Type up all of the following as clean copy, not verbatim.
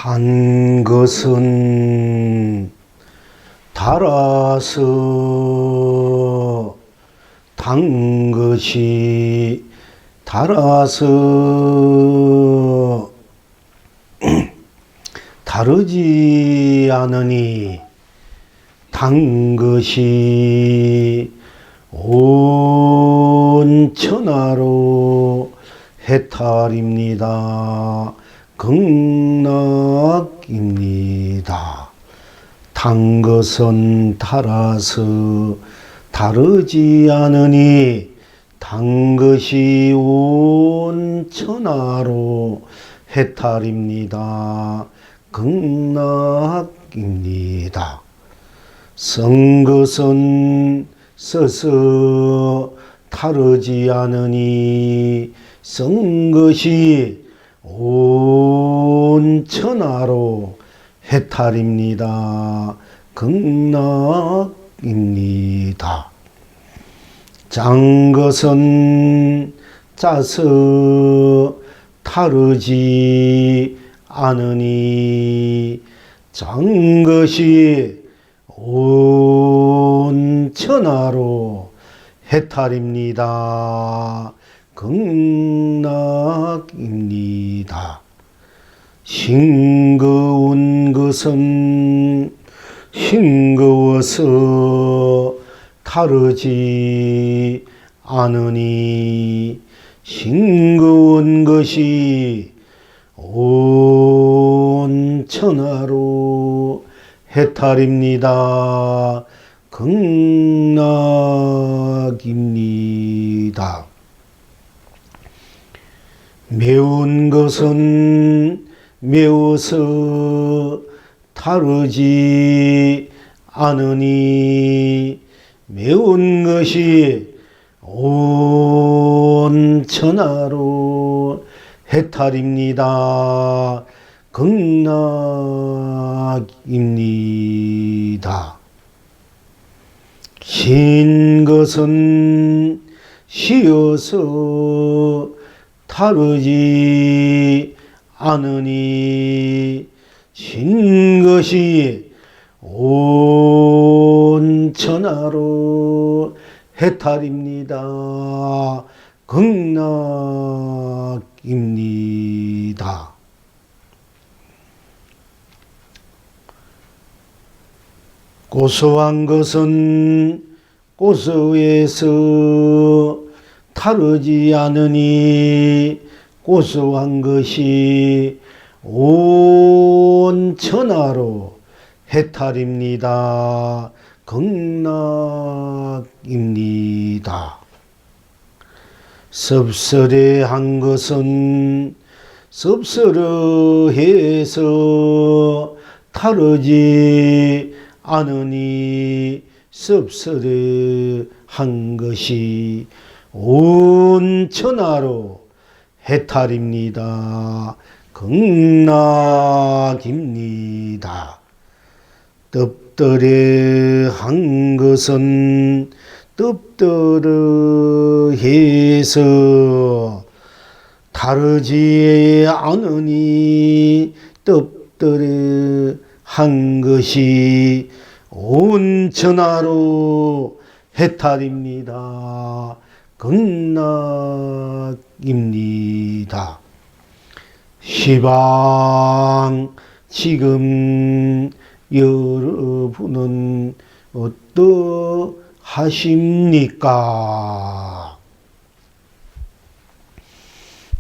단 것은 달아서 단 것이 달아서 다르지 않으니 단 것이 온 천하로 해탈입니다. 극락입니다. 단 것은 달아서 다르지 않으니 단 것이 온 천하로 해탈입니다. 극락입니다. 쓴 것은 써서 다르지 않으니 쓴 것이 온 천하로 해탈입니다. 극락입니다. 짠 것은 짜서 다르지 않으니 짠 것이 온 천하로 해탈입니다. 극락입니다. 싱거운 것은 싱거워서 다르지 않으니 싱거운 것이 온 천하로 해탈입니다. 극락입니다. 매운 것은 매워서 다르지 않으니 매운 것이 온 천하로 해탈입니다. 극락입니다. 신 것은 시어서 다르지 않으니 신 것이 온 천하로 해탈입니다. 극락입니다. 고소한 것은 고소해서 다르지 않으니 고소한 것이 온 천하로 해탈입니다. 극락입니다. 섭섭해한 것은 섭섭해서 다르지 않으니 섭섭한 것이 온 천하로 해탈입니다. 극락입니다. 떱떠레한 것은 떱떠레해서 다르지 않으니 떱떠레한 것이 온 천하로 해탈입니다. 극락입니다. 시방 지금 여러분은 어떠하십니까?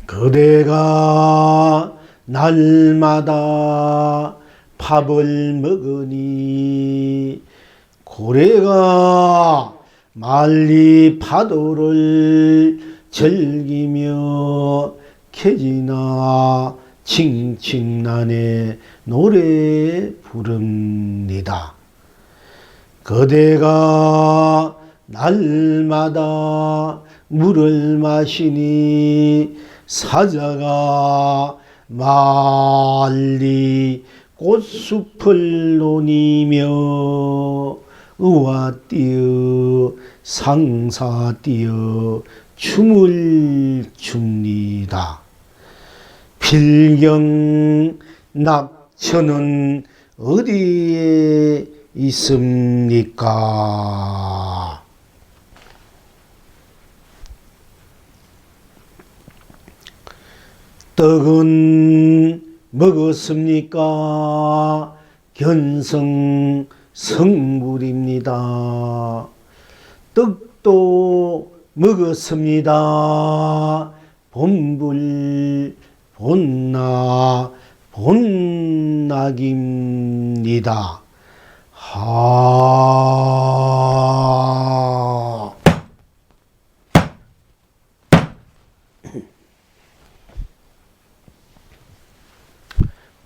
그대가 날마다 밥을 먹으니 고래가 말리 파도를 즐기며 캐지나 칭칭난에 노래 부릅니다. 그대가 날마다 물을 마시니 사자가 말리 꽃숲을 노니며 의화띄어 상사띄어 춤을 춥니다. 필경 낙 저는 어디에 있습니까? 떡은 먹었습니까? 견성 성불입니다. 떡도 먹었습니다. 본불 본낙입니다.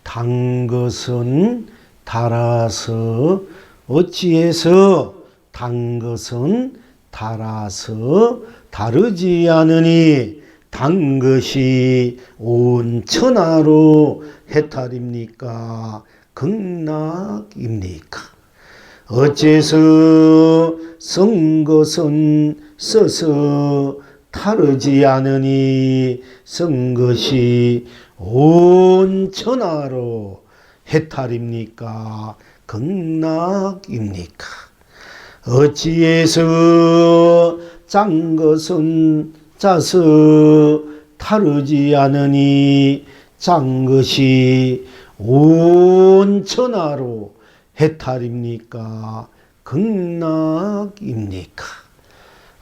단 것은 달아서 어찌해서 단 것은 달아서 다르지 않으니 단 것이 온 천하로 해탈입니까? 극락입니까? 어째서 쓴 것은 써서 다르지 않으니 쓴 것이 온 천하로 해탈입니까? 극락입니까? 어찌해서 짠 것은 짜서 다르지 않으니 짠 것이 온 천하로 해탈입니까? 극락입니까?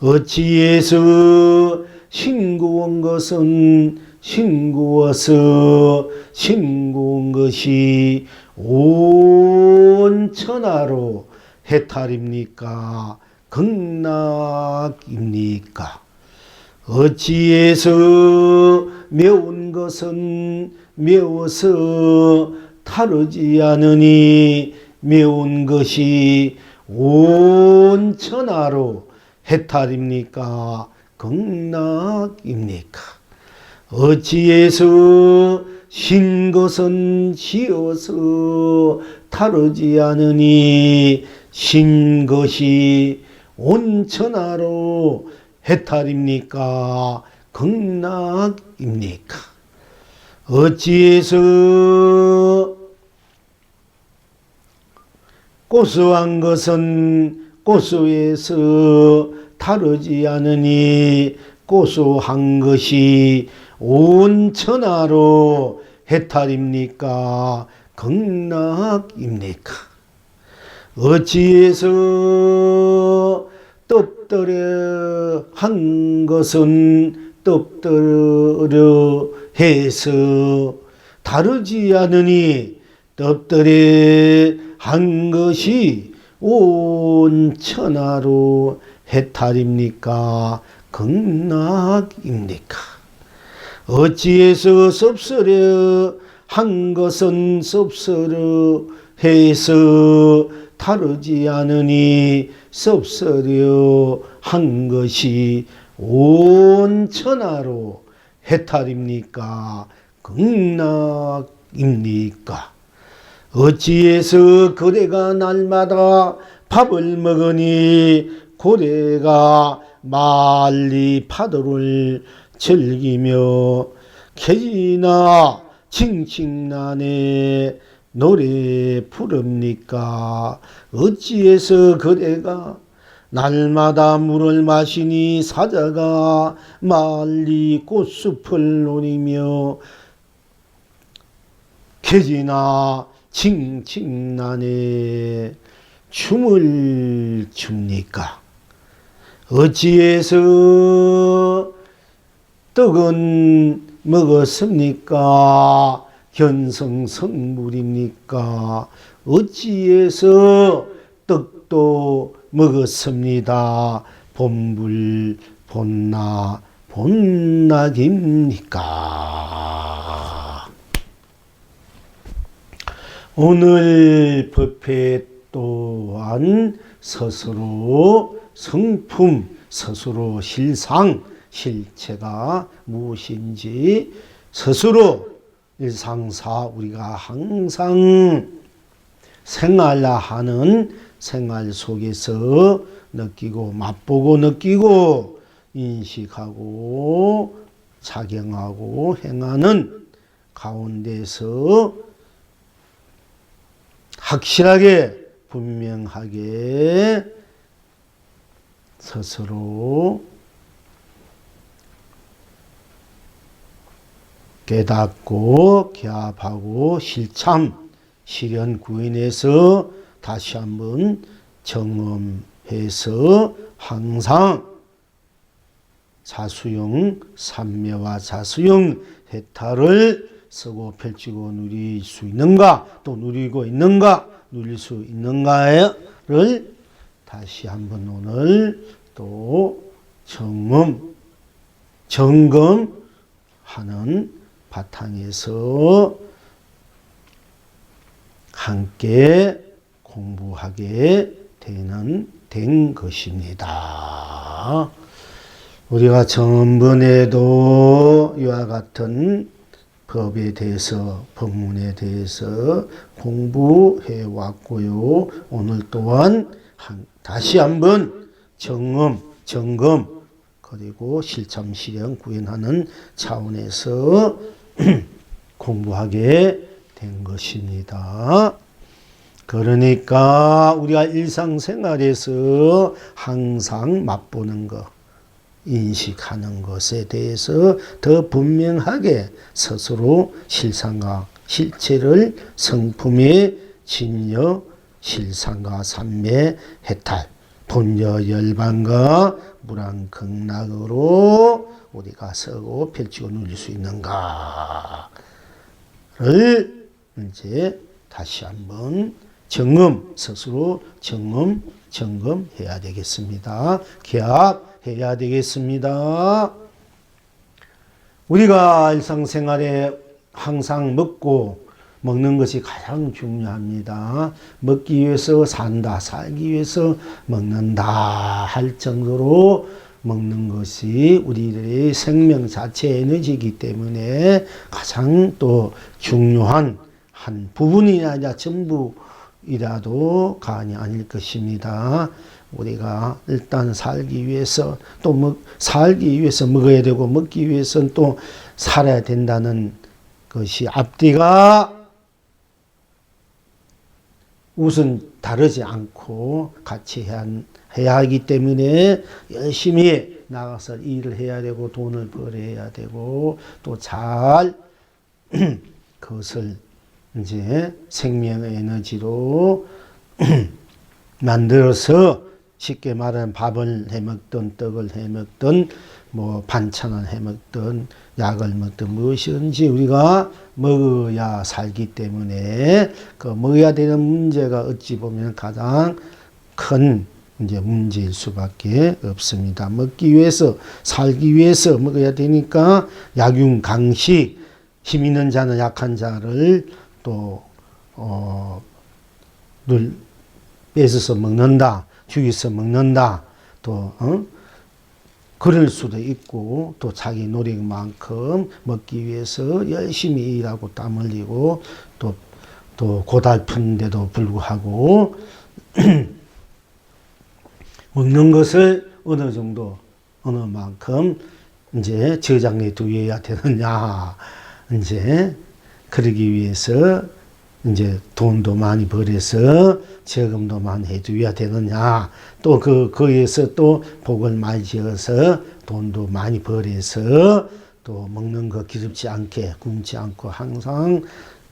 어찌해서 싱거운 것은 싱거워서 싱거운 것이 온 천하로 해탈입니까? 극락입니까? 어찌해서 매운 것은 매워서 다르지 않으니 매운 것이 온 천하로 해탈입니까? 극락입니까? 어찌해서 신 것은 시어서 다르지 않으니 신 것이 온 천하로 해탈입니까? 극락입니까? 어찌해서 고소한 것은 고소해서 다르지 않으니 고소한 것이 온 천하로 해탈입니까? 극락입니까? 어찌해서 떡더러 한 것은 떡더러 해서 다르지 않으니 떡더러 한 것이 온 천하로 해탈입니까? 극락입니까? 어찌해서 섭섭려 한 것은 섭섭려 해서 다르지 않으니 섭섭려 한 것이 온 천하로 해탈입니까? 극락입니까? 어찌해서 고래가 날마다 밥을 먹으니 고래가 말리 파도를 즐기며 개지나 칭칭나네 노래 부릅니까? 어찌해서 그대가 날마다 물을 마시니 사자가 말리 꽃숲을 노리며 개지나 칭칭나네 춤을 춥니까? 어찌해서 떡은 먹었습니까? 견성성물입니까? 어찌해서 떡도 먹었습니다. 본불 본낙입니까? 오늘 법회 또한 스스로 성품, 스스로 실상, 실체가 무엇인지 스스로 일상사 우리가 항상 생활하는 생활 속에서 느끼고 맛보고 느끼고 인식하고 작용하고 행하는 가운데서 확실하게 분명하게 스스로 깨닫고 기합하고 실참 실현 구현해서 다시 한번 경험해서 항상 자수용 삼매와 자수용 해탈을 쓰고 펼치고 누릴 수 있는가, 또 누리고 있는가, 누릴 수 있는가를 다시 한번 오늘 또 점검하는 바탕에서 함께 공부하게 된 것입니다. 우리가 전번에도 이와 같은 법에 대해서, 법문에 대해서 공부해 왔고요. 오늘 또한 다시 한번 점검, 그리고 실참 실현 구현하는 차원에서 공부하게 된 것입니다. 그러니까 우리가 일상생활에서 항상 맛보는 것, 인식하는 것에 대해서 더 분명하게 스스로 실상과 실체를 성품의 진여, 실상과 삼매, 해탈, 본여 열반과 무랑극락으로 우리가 서고 펼치고 누릴 수 있는가를 이제 다시 한번 스스로 점검해야 되겠습니다. 개합해야 되겠습니다. 우리가 일상생활에 항상 먹는 것이 가장 중요합니다. 먹기 위해서 산다, 살기 위해서 먹는다 할 정도로 먹는 것이 우리들의 생명 자체의 에너지이기 때문에 가장 또 중요한 한 부분이 아니라 전부이라도 과언이 아닐 것입니다. 우리가 일단 살기 위해서 살기 위해서 먹어야 되고 먹기 위해서는 또 살아야 된다는 것이 앞뒤가 우선 다르지 않고 같이 해야 하기 때문에 열심히 나가서 일을 해야 되고 돈을 벌어야 되고 또 잘 그것을 이제 생명의 에너지로 만들어서 쉽게 말하면 밥을 해먹든 떡을 해먹든 뭐 반찬을 해먹든 약을 먹든 무엇이든지 우리가 먹어야 살기 때문에 그 먹어야 되는 문제가 어찌 보면 가장 큰 이제 문제일 수밖에 없습니다. 먹기 위해서 살기 위해서 먹어야 되니까 약용 강식, 힘 있는 자는 약한 자를 또 늘 뺏어서 먹는다, 죽여서 먹는다, 또 그럴 수도 있고 또 자기 노력만큼 먹기 위해서 열심히 일하고 땀 흘리고 또 고달픈데도 불구하고 먹는 것을 어느 정도 어느 만큼 이제 저장해 두어야 되느냐, 이제 그러기 위해서 이제 돈도 많이 벌어서 저금도 많이 해줘야 되느냐, 또 거기에서 또 복을 많이 지어서 돈도 많이 벌어서 또 먹는 거 기름지 않게 굶지 않고 항상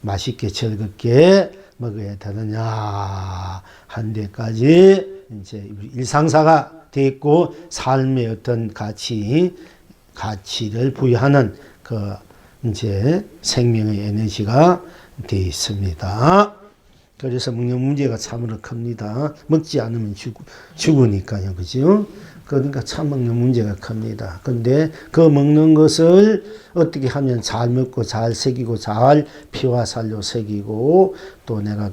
맛있게 즐겁게 먹어야 되느냐 한 데까지 이제 일상사가 돼 있고 삶의 어떤 가치를 부여하는 그 이제 생명의 에너지가 되어 있습니다. 그래서 먹는 문제가 참으로 큽니다. 먹지 않으면 죽으니까요. 그죠? 그러니까 참 먹는 문제가 큽니다. 근데 그 먹는 것을 어떻게 하면 잘 먹고 잘 새기고 잘 피와 살로 새기고 또 내가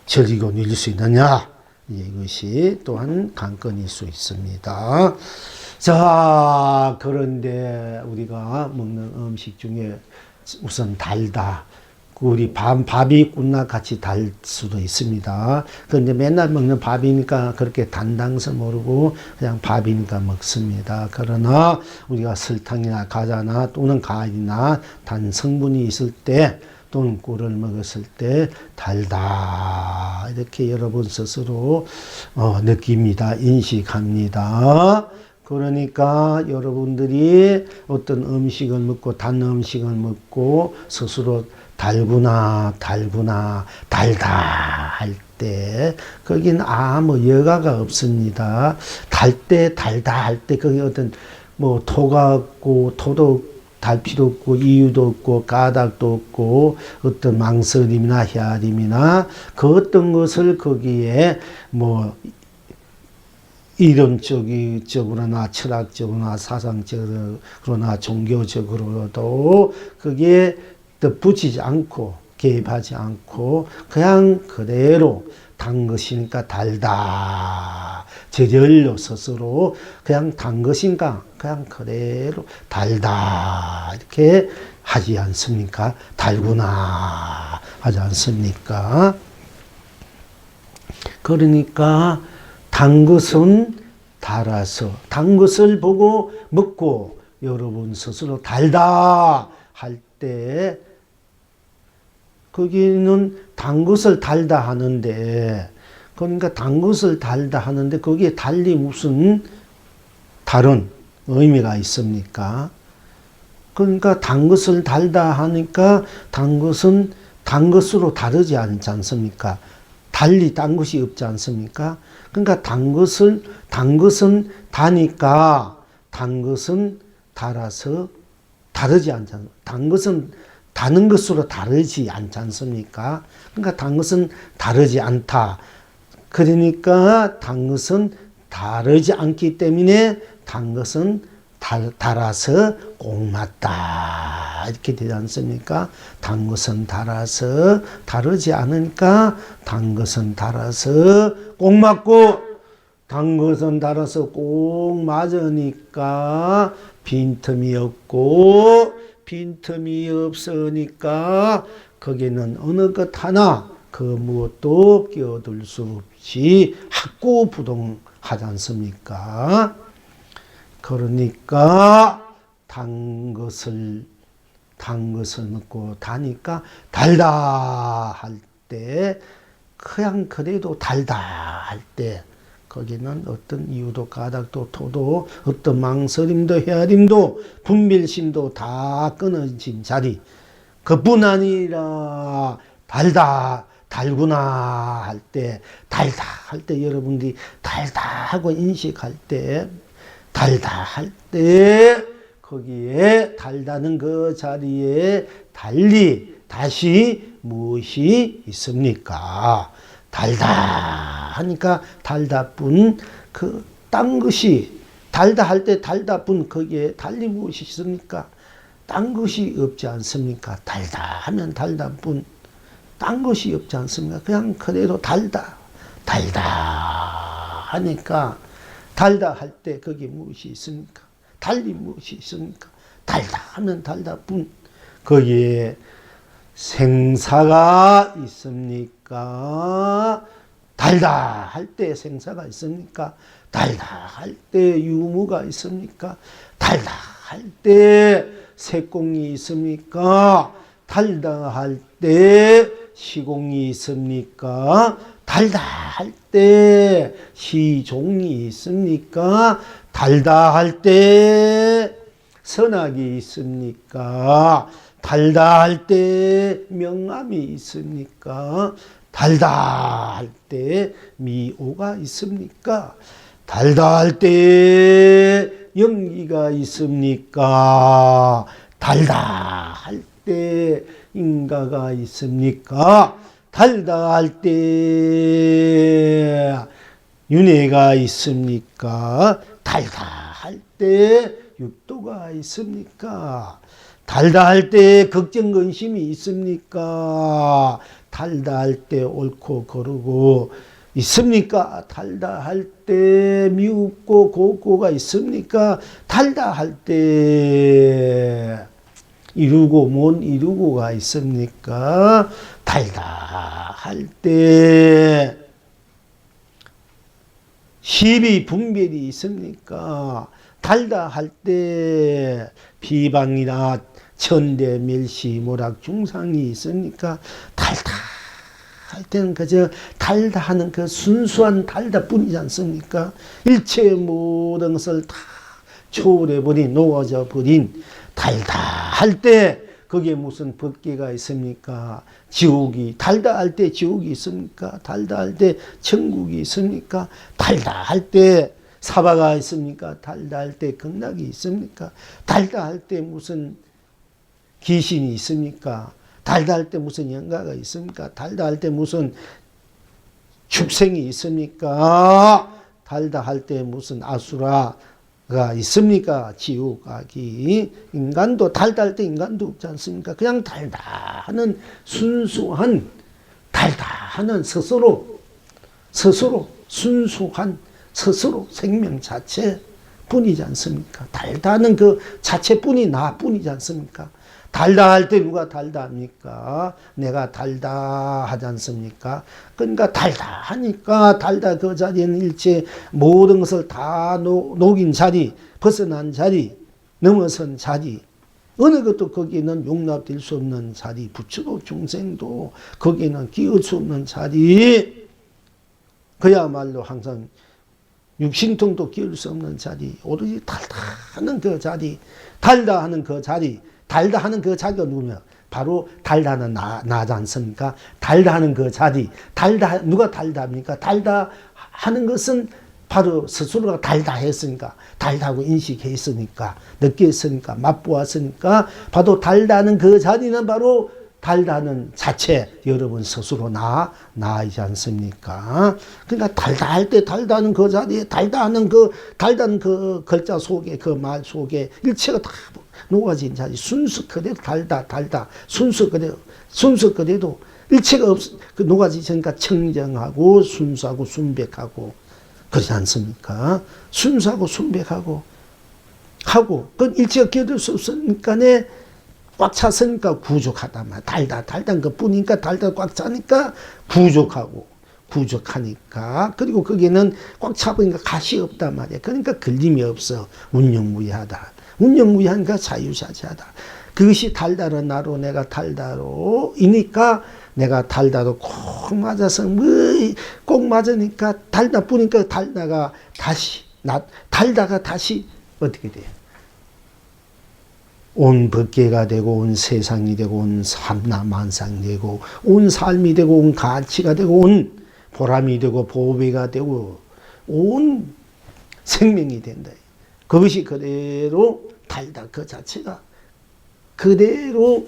즐기고 누릴 수 있느냐, 이것이 또한 관건일 수 있습니다. 자, 그런데 우리가 먹는 음식 중에 우선 달다. 우리 밥이 꿀락같이 달 수도 있습니다. 그런데 맨날 먹는 밥이니까 그렇게 단당서 모르고 그냥 밥이니까 먹습니다. 그러나 우리가 설탕이나 과자나 또는 과일이나 단 성분이 있을 때 또는 꿀을 먹었을 때 달다 이렇게 여러분 스스로 느낍니다. 인식합니다. 그러니까 여러분들이 어떤 음식을 먹고 단 음식을 먹고 스스로 달구나 달다 할 때 거긴 아무 여가가 없습니다. 달다 할 때 거기 어떤 뭐 토가 없고 토도 달 필요 없고 이유도 없고 까닭도 없고 어떤 망설임이나 헤아림이나 그 어떤 것을 거기에 뭐 이론적으로나 철학적으로나 사상적으로나 종교적으로도 그게 또 붙이지 않고 개입하지 않고 그냥 그대로 단 것이니까 달다. 제절로 스스로 그냥 단 것인가 그냥 그대로 달다 이렇게 하지 않습니까? 달구나 하지 않습니까? 그러니까 단 것은 달아서 단 것을 보고 먹고 여러분 스스로 달다 할 때 거기는 단 것을 달다 하는데 그러니까 단 것을 달다 하는데 거기에 달리 무슨 다른 의미가 있습니까? 그러니까 단 것을 달다 하니까 단 것은 단 것으로 다르지 않지 않습니까? 달리 딴 것이 없지 않습니까? 그러니까 단 것은 다니까 단 것은 달아서 다르지 않지 않습니까? 단 것은 다른 것으로 다르지 않지 않습니까? 그러니까 단 것은 다르지 않다. 그러니까 단 것은 다르지 않기 때문에 단 것은 달아서 꼭 맞다. 이렇게 되지 않습니까? 단 것은 달아서 다르지 않으니까 단 것은 달아서 꼭 맞고 단 것은 달아서 꼭 맞으니까 빈틈이 없고 빈틈이 없으니까 거기는 어느 것 하나 그 무엇도 끼어들 수 없이 학구부동하지 않습니까? 그러니까 단 것을 먹고 다니까 달다 할 때 그냥 그래도 달다 할 때 거기는 어떤 이유도 까닭도 토도 어떤 망설임도 헤아림도 분별심도 다 끊어진 자리 그뿐 아니라 달구나 할 때 달다 할 때 여러분들이 달다 하고 인식할 때 달다 할 때 거기에 달다는 그 자리에 달리 다시 무엇이 있습니까? 달다 하니까 달다뿐 그 딴 것이 달다 할 때 달다뿐 거기에 달리 무엇이 있습니까? 딴 것이 없지 않습니까? 달다 하면 달다뿐 딴 것이 없지 않습니까? 그냥 그대로 달다 하니까 달다 할 때 거기에 무엇이 있습니까? 달리 무엇이 있습니까? 달다 하면 달다뿐 거기에 생사가 있습니까? 달다 할 때 생사가 있습니까? 달다 할 때 유무가 있습니까? 달다 할 때 색공이 있습니까? 달다 할 때 시공이 있습니까? 달다 할 때 시종이 있습니까? 달다 할 때 선악이 있습니까? 달다 할 때 명암이 있습니까? 달다 할 때 미오가 있습니까? 달다 할 때 연기가 있습니까? 달다 할 때 인가가 있습니까? 달다 할 때 윤회가 있습니까? 달다 할 때 육도가 있습니까? 달다 할 때 걱정 근심이 있습니까? 달다 할 때 옳고 그르고 있습니까? 달다 할 때 미흡고 곱고가 있습니까? 달다 할 때 이루고 못 이루고가 있습니까? 달다 할 때 시비 분별이 있습니까? 달다 할 때 비방이나 천대 멸시 모락 중상이 있으니까 달다 할 때는 그저 달다 하는 그 순수한 달다 뿐이지 않습니까? 일체 모든 것을 다 초월해버린 녹아져 버린 달다 할 때 거기에 무슨 법계가 있습니까? 지옥이 달다 할 때 지옥이 있습니까? 달다 할 때 천국이 있습니까? 달다 할 때 사바가 있습니까? 달다 할 때 극락이 있습니까? 달다 할 때 무슨 귀신이 있습니까? 달다 할 때 무슨 영가가 있습니까? 달다 할 때 무슨 축생이 있습니까? 달다 할 때 무슨 아수라가 있습니까? 지옥, 악이. 인간도 달다 할 때 인간도 없지 않습니까? 그냥 달다 하는 순수한, 달다 하는 스스로 순수한 스스로 생명 자체 뿐이지 않습니까? 달다 하는 그 자체뿐이 나뿐이지 않습니까? 달다 할 때 누가 달다 합니까? 내가 달다 하지 않습니까? 그러니까 달다 하니까 달다 그 자리에는 일체 모든 것을 다 녹인 자리, 벗어난 자리, 넘어선 자리, 어느 것도 거기에는 용납될 수 없는 자리, 부처도 중생도 거기에는 끼울 수 없는 자리, 그야말로 항상 육신통도 끼울 수 없는 자리, 오로지 달다 하는 그 자리, 달다 하는 그 자리, 달다 하는 그 자리가 누구냐? 바로 달다는 나지 않습니까? 달다 하는 그 자리, 누가 달다 합니까? 달다 하는 것은 바로 스스로가 달다 했으니까, 달다고 인식했으니까, 느꼈으니까, 맛보았으니까, 바로 달다 하는 그 자리는 바로 달다는 자체, 여러분 스스로 나이지 않습니까? 그러니까 달다 할 때 달다는 그 자리에, 달다는 그 글자 속에, 그 말 속에 일체가 다 녹아진 자리, 순수 그대로 달다, 순수 그대로 일체가 녹아지니까 청정하고, 순수하고, 순백하고, 그렇지 않습니까? 순수하고, 순백하고, 그 일체가 끼어들 수 없으니까, 꽉 찼으니까 부족하단 말이야. 달단 그 뿐이니까 달다 꽉 차니까 부족하니까. 그리고 거기는 꽉 차보니까 가시 없단 말이야. 그러니까 걸림이 없어. 운영무이하다. 운영무이하니까 자유자재하다. 그것이 달다로 나로 내가 달다로이니까 내가 달다로 꼭 맞아서 꼭 맞으니까 달다 뿐이니까 달다가 다시 어떻게 돼요? 온 법계가 되고 온 세상이 되고 온 삼라만상이 되고 온 삶이 되고 온 가치가 되고 온 보람이 되고 보배가 되고 온 생명이 된다. 그것이 그대로 달다 그 자체가 그대로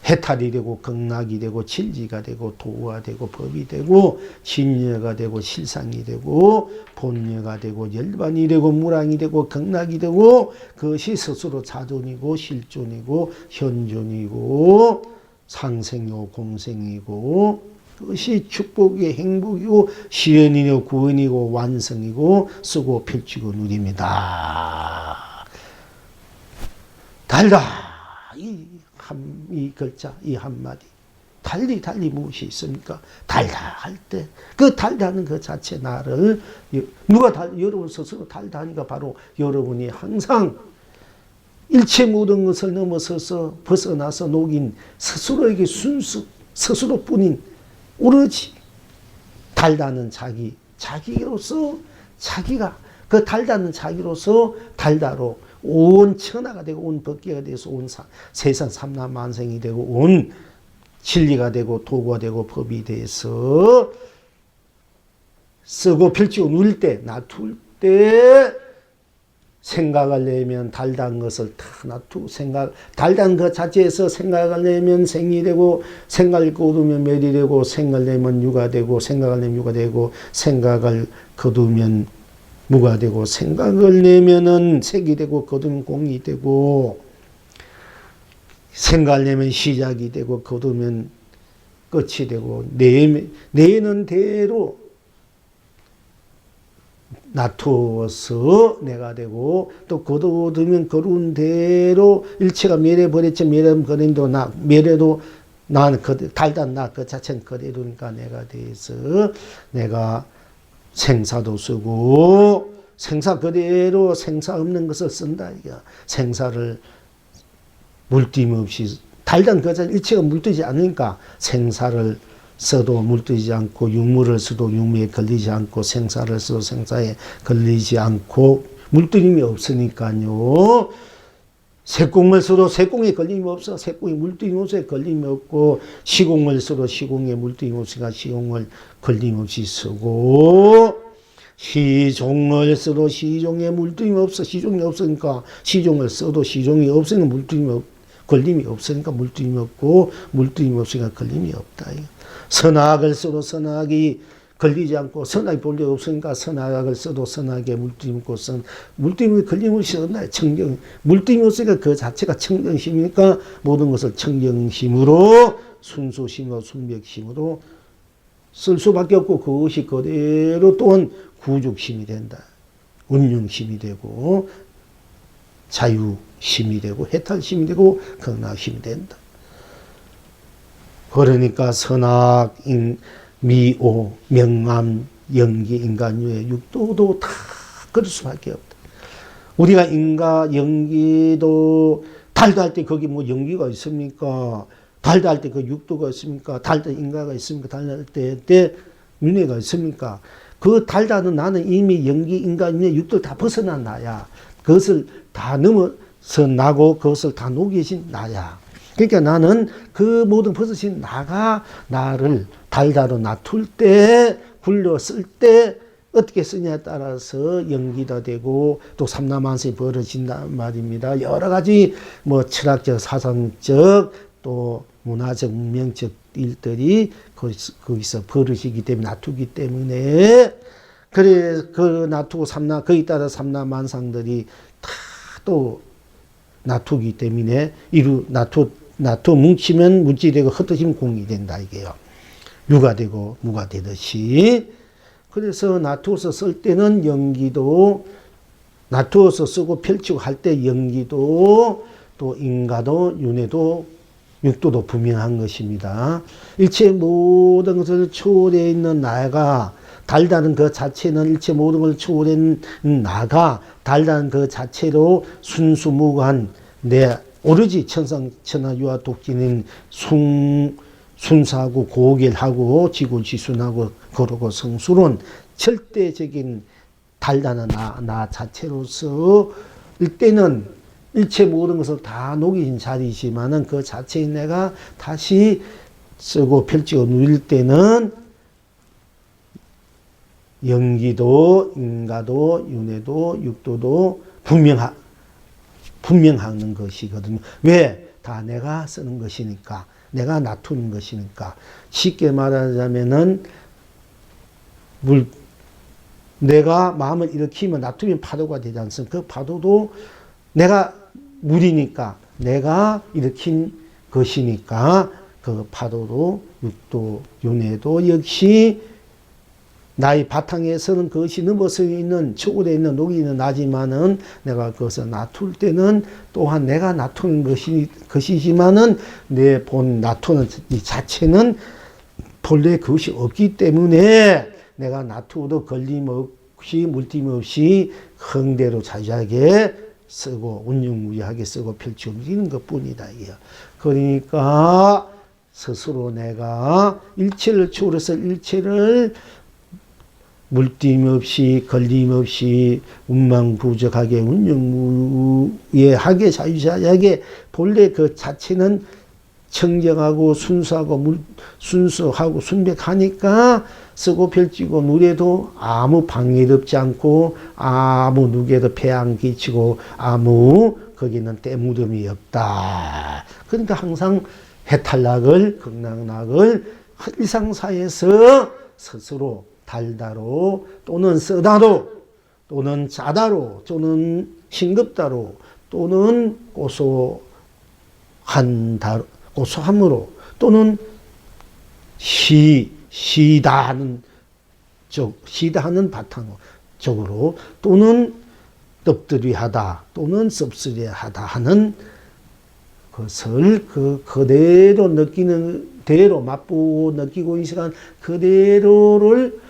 해탈이 되고 극락이 되고 진리가 되고 도가 되고 법이 되고 진여가 되고 실상이 되고 본여가 되고 열반이 되고 무랑이 되고 극락이 되고 그것이 스스로 자존이고 실존이고 현존이고 상생이고 공생이고 그것이 축복이고 행복이고 시연이고 구원이고 완성이고 쓰고 필지고 누립니다. 달다 이 글자, 이 한마디. 달리 무엇이 있습니까? 달다 할 때, 그 달다는 그 자체 나를, 여러분 스스로 달다 하니까 바로 여러분이 항상 일체 모든 것을 넘어서서 벗어나서 녹인 스스로에게 스스로뿐인 오로지 달다는 자기로서 자기가, 그 달다는 자기로서 달다로 온 천하가 되고 온 법계가 되어서 온 세상 삼라만생이 되고 온 진리가 되고 도가 되고 법이 돼서 쓰고 펼치고 누릴 때 놔둘 때 생각을 내면 달다는 것을 다 놔두고 달다는 것 자체에서 생각을 내면 생이 되고 생각을 거두면 멸이 되고 생각을 내면 유가 되고 생각을 내면 유가 되고 생각을 거두면 무가 되고 생각을 내면은 색이 되고 거두면 공이 되고 생각을 내면 시작이 되고 거두면 끝이 되고 내는 대로 놔두어서 내가 되고 또 거두면 거두은 대로 일체가 멸해버렸지 멸해버린도 멸해도 나는 달단 나 그 자체는 그대로니까 내가 돼서 내가 생사도 쓰고 생사 그대로 생사 없는 것을 쓴다. 이게 생사를 물듦 없이 달단 그 자체 일체가 물들지 않으니까 생사를 써도 물들지 않고 유무를 써도 유무에 걸리지 않고 생사를 써도 생사에 걸리지 않고 물들임이 없으니까요. 색공을 써도 색공에 걸림이 없어. 색공에 물들임 없어. 걸림이 없고 시공을 써도 시공에 물들임 없으니까 시공을 걸림없이 쓰고 시종을 써도 시종에 물들임이 없어. 시종이 없으니까 시종을 써도 시종이 없으니까 물들임이 걸림이 없으니까 물들임이 없고 물들임이 없으니까 걸림이 없다. 선악을 써도 선악이 걸리지 않고 선악이 본래 없으니까 선악을 써도 선악에 물들임 없고 물들임이 걸림없이 쓴다. 청정 물들임이 없으니까 그 자체가 청정심이니까 모든 것을 청정심으로 순수심으로 순백심으로 쓸 수밖에 없고 그것이 그대로 또한 구죽심이 된다. 운영심이 되고 자유심이 되고 해탈심이 되고 극락심이 된다. 그러니까 선악, 미오, 명암, 연기, 인간유의 육도도 다 그럴 수밖에 없다. 우리가 인가, 연기도 달도 할 때 거기 뭐 연기가 있습니까? 달도 할 때 그 육도가 있습니까? 달도 인가가 있습니까? 달도 할 때 윤회가 있습니까? 그 달다는 나는 이미 연기, 인가, 윤회, 육도를 다 벗어난 나야. 그것을 다 넘어서 나고 그것을 다 녹이신 나야. 그러니까 나는 그 모든 벗어진 나가 나를 달다로 놔둘 때, 굴려 쓸 때 어떻게 쓰냐에 따라서 연기가 되고 또 삼라만세이 벌어진단 말입니다. 여러 가지 뭐 철학적, 사상적 또 문화적, 문명적 일들이 거기서 벌어지기 때문에 놔두기 때문에 그래 그 놔두고 거기 따라 삼라만상들이 다 또 놔두기 때문에 놔두 뭉치면 물질이 되고 흩어지면 공이 된다 이게요. 유가 되고 무가 되듯이. 그래서 놔두어서 쓸 때는 연기도 놔두어서 쓰고 펼치고 할 때 연기도 또 인가도 윤회도 육도도 분명한 것입니다. 일체 모든 것을 초월해 있는 나가 달다는 그 자체는 일체 모든 걸 초월한 나가 달다는 그 자체로 순수무관 내 오로지 천상천하유와 독기는 순사하고 고결하고 지고지순하고 거룩하고 성스러운 절대적인 달다는 나 자체로서 이때는 일체 모든 것을 다 녹인 자리이지만은 그 자체인 내가 다시 쓰고 펼치고 누릴 때는 연기도 인가도 윤회도 육도도 분명하는 것이거든요. 왜? 다 내가 쓰는 것이니까. 내가 놔두는 것이니까. 쉽게 말하자면은 내가 마음을 일으키면 놔두면 파도가 되지 않습니까? 그 파도도 내가 물이니까 내가 일으킨 것이니까 그 파도도 육도 윤회도 역시 나의 바탕에서는 그것이 넘어서 있는 초월에 있는 녹이 있는 나지만은 내가 그것을 놔둘 때는 또한 내가 놔두는 것이지만은 내 본 놔두는 이 자체는 본래 그것이 없기 때문에 내가 놔두어도 걸림없이 물림없이 흥대로 자주하게 쓰고 운영무리하게 쓰고 펼쳐 움직이는 것뿐이다. 그러니까 스스로 내가 일체를 초월해서 일체를 물낌 없이 걸림 없이 운망부적하게 운영무예하게 자유자재하게 본래 그 자체는 청정하고 순수하고 순수하고 순백하니까 쓰고 펼치고 누려도 아무 방해롭지 않고 아무 누구에도 폐안 끼치고 아무 거기는 때묻음이 없다. 그러니까 항상 해탈락을 극락락을 일상사에서 스스로 달다로 또는 쓰다로 또는 짜다로 또는 싱겁다로 또는 고소함으로 또는 시다하는 바탕적으로 또는 떡들이하다 또는 섭섭해하다 하는 것을 그대로 느끼는 대로 맛보고 느끼고 있는 시간 그대로를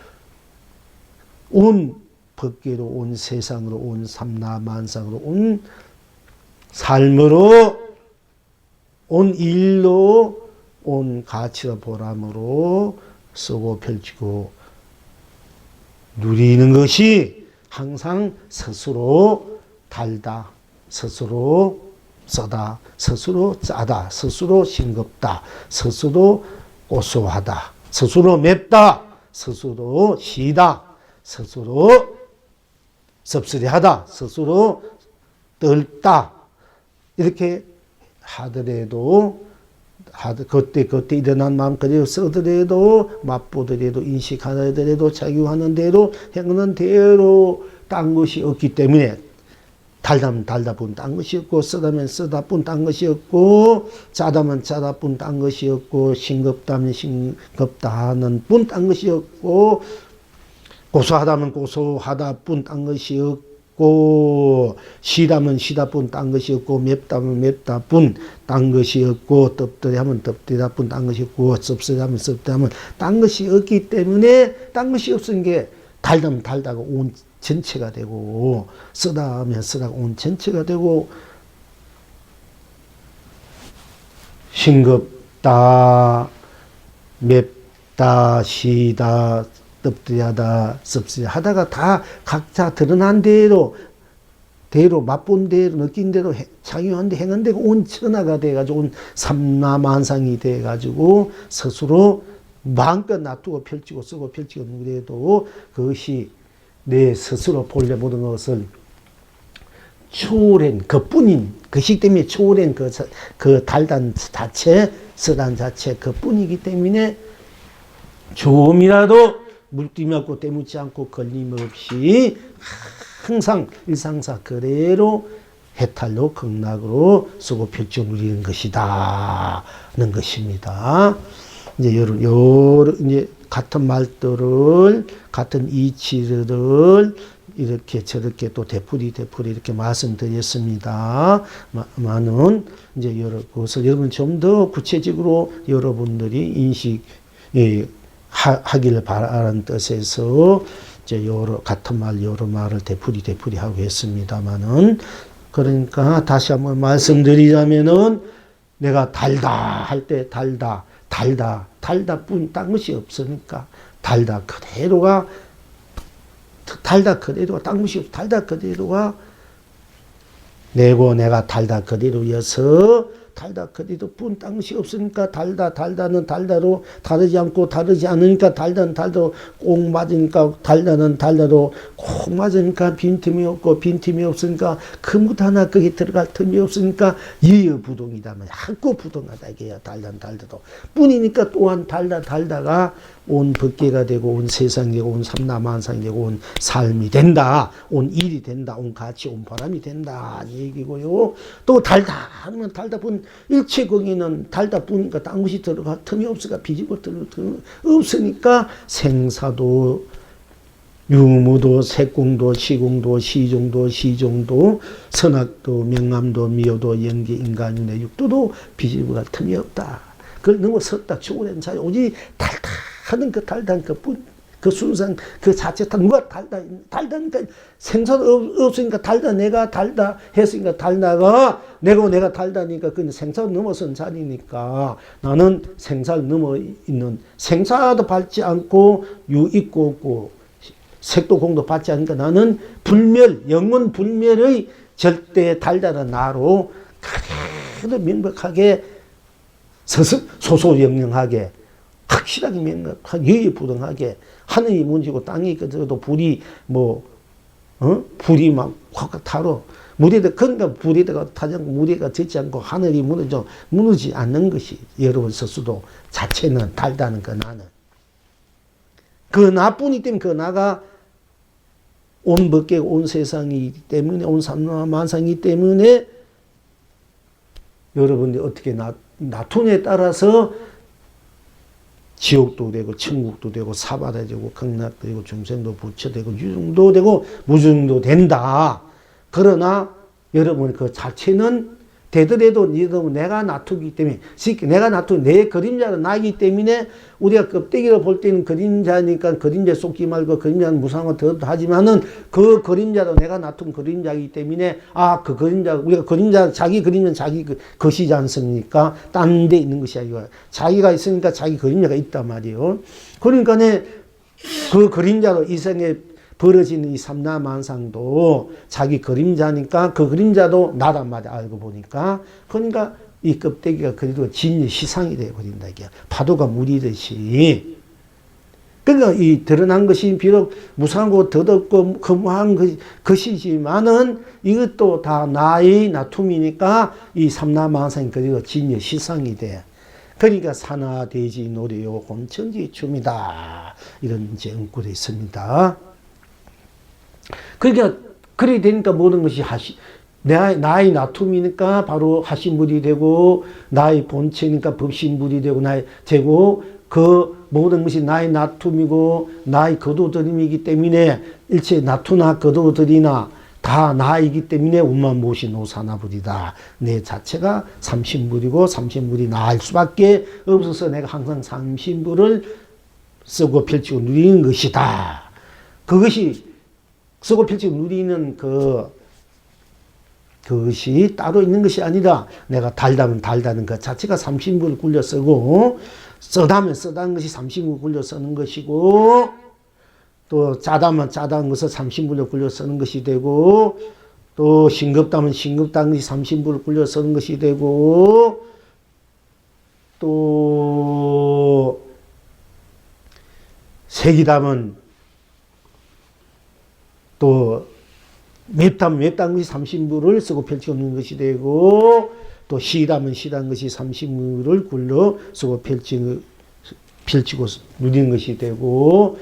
온 법계로 온 세상으로 온 삼라만상으로 온 삶으로 온 일로 온 가치와 보람으로 쓰고 펼치고 누리는 것이 항상 스스로 달다, 스스로 쓰다, 스스로 짜다, 스스로 싱겁다, 스스로 고소하다, 스스로 맵다, 스스로 시다, 스스로 섭섭하다, 스스로 떨다. 이렇게 하더라도 그때 일어난 마음 그대로 쓰더라도 맛보더라도 인식하더라도 자기하는 대로 행하는 대로 딴 것이 없기 때문에 달다면 달다뿐 딴 것이 없고 쓰다면 쓰다뿐 딴 것이 없고 짜다면 짜다뿐 딴 것이 없고 싱겁다면 싱겁다는 뿐 딴 것이 없고 고소하다면 고소하다뿐 딴 것이 없고 시다면 시다뿐 딴 것이 없고 맵다면 맵다뿐 딴 것이 없고 덥더라면 덥더라뿐 딴 것이 없고 섭섭하면 섭섭하면 딴 것이 없기 때문에 딴 것이 없은 게 달다면 달다가 온 전체가 되고 쓰다 하면 쓰다가 온 전체가 되고 싱겁다 맵다 시다 섭섭하다 섭섭하다가 다 각자 드러난 대로 맛본 대로 느낀 대로 착용한 대 행한 대로 온 천하가 돼가지고 온 삼라만상이 돼가지고 스스로 마음껏 놔두고 펼치고 쓰고 펼치고 그래도 그것이 내 스스로 본래 모든 것을 초월한 그뿐인 그시 때문에 초월한 그 달단 자체 쓰단 자체 그뿐이기 때문에 조금이라도 물띠 없고 때묻지 않고 걸림없이 항상 일상사 그대로 해탈로 극락으로 쓰고 펼쳐 누리는 것이다 는 것입니다. 이제 이제 같은 말들을 같은 이치를 이렇게 저렇게 또 되풀이 이렇게 말씀드렸습니다. 많은 이제 그것을 여러분 좀 더 구체적으로 여러분들이 인식 하기를 바라는 뜻에서 이제 같은 말 여러 말을 되풀이 하고 했습니다만은 그러니까 다시 한번 말씀드리자면은 내가 달다 할 때 달다뿐 딴 것이 없으니까 달다 그대로가 딴 것이 없어 달다 그대로가 내고 내가 달다 그대로여서 달다 그대로 뿐 딴 것이 없으니까 달다는 달다로 다르지 않고 다르지 않으니까 달다는 달다로 꼭 맞으니까 달다는 달다로 꼭 맞으니까 빈틈이 없고 빈틈이 없으니까 그뭇 하나 거기 들어갈 틈이 없으니까 여여부동이다면 학구부동하다 이게야 달다는 달다도 뿐이니까 또한 달다가 온 법계가 되고 온 세상이 되고 온 삼라만상이 되고 온 삶이 된다 온 일이 된다 온 가치 온 보람이 된다 이 얘기고요. 또 달다 하면 달다뿐 일체공인은 달다뿐이니까 딴 것이 들어갈 틈이 없으니까 비집어 들어갈 틈이 없으니까 생사도 유무도 색공도 시공도 시종도 시종도 선악도 명암도 미호도 연기 인간윤회 육도도 비집어갈 틈이 없다. 그걸 넘어섰다 초월한 자유 오직 달다 하는 그 달단 그뿐 그 순상 그 자체 다 누가 달다니까 생사도 없으니까 달다 내가 달다 했으니까 달다가 내가 달다니까 그 생사를 넘어선 자리니까 나는 생사를 넘어 있는 생사도 밟지 않고 유 있고 없고 색도 공도 받지 않으니까 나는 영원 불멸의 절대 달다는 나로 그래도 명백하게 소소영영하게 확실하게 명백하게 여유부동하게 하늘이 무너지고 땅이 꺼져도 불이 불이 막 확 타로 무리가 그러니까 불에다가 타지 않고 무리가 젖지 않고 하늘이 무너지지 않는 것이 여러분 스스로 자체는 달다는 그 나는 그 나뿐이기 때문에 그 나가 온 법계 온 세상이기 때문에 온 삼라만상이기 때문에 여러분들이 어떻게 나툰에 따라서 지옥도 되고 천국도 되고 사바다 되고 극락도 되고 중생도 부처되고 유중도 되고 무중도 된다. 그러나 여러분 그 자체는 되더라도 내가 놔두기 때문에, 내가 놔두기, 내 그림자로 나기 때문에 우리가 껍데기로 볼 때는 그림자니까 그림자에 속지 말고 그림자는 무상하고 더 하지만은 그 그림자도 내가 놔둔 그림자이기 때문에 그 그림자, 우리가 그림자, 자기 그림자는 자기 것이지 않습니까? 딴 데 있는 것이 아니고 자기가 있으니까 자기 그림자가 있단 말이에요. 그러니까 그 그림자로 이생에 벌어지는 이 삼라만상도 자기 그림자니까 그 그림자도 나란 말이야, 알고 보니까. 그러니까 이 껍데기가 그래도 진리 시상이 되어버린다, 이게. 파도가 물이듯이. 그러니까 이 드러난 것이 비록 무상하고 더덥고 거무한 것이지만은 이것도 다 나의 나툼이니까 이 삼라만상이 그래도 진리 시상이 돼. 그러니까 산하 대지 노래요 혼천지 춤이다. 이런 이제 응꾸도 있습니다. 그러니까 그래 되니까 모든 것이 나의 나툼이니까 바로 하신물이 되고 나의 본체니까 법신물이 되고 되고 그 모든 것이 나의 나툼이고 나의 거두들임이기 때문에 일체 나투나 거두들이나 다 나이기 때문에 운만 무엇이 노사나불이다. 내 자체가 삼신불이고 삼신불이 나일 수밖에 없어서 내가 항상 삼신불을 쓰고 펼치고 누리는 것이다. 그것이 쓰고 펼치고 누리는 그것이 따로 있는 것이 아니라 내가 달다면 달다는 그 자체가 삼신불을 굴려 쓰고 쓰다면 쓰다는 것이 삼신불을 굴려 쓰는 것이고 또 짜다면 짜다는 것을 삼신불을 굴려 쓰는 것이 되고 또 싱겁다면 싱겁다는 것이 삼신불을 굴려 쓰는 것이 되고 또 색이다면 또 맵다면 맵다는 것이 삼신불을 쓰고 펼치고 있는 것이 되고 또 시다면 시다는 것이 삼신불을 굴려 쓰고 펼치고 누리는 것이 되고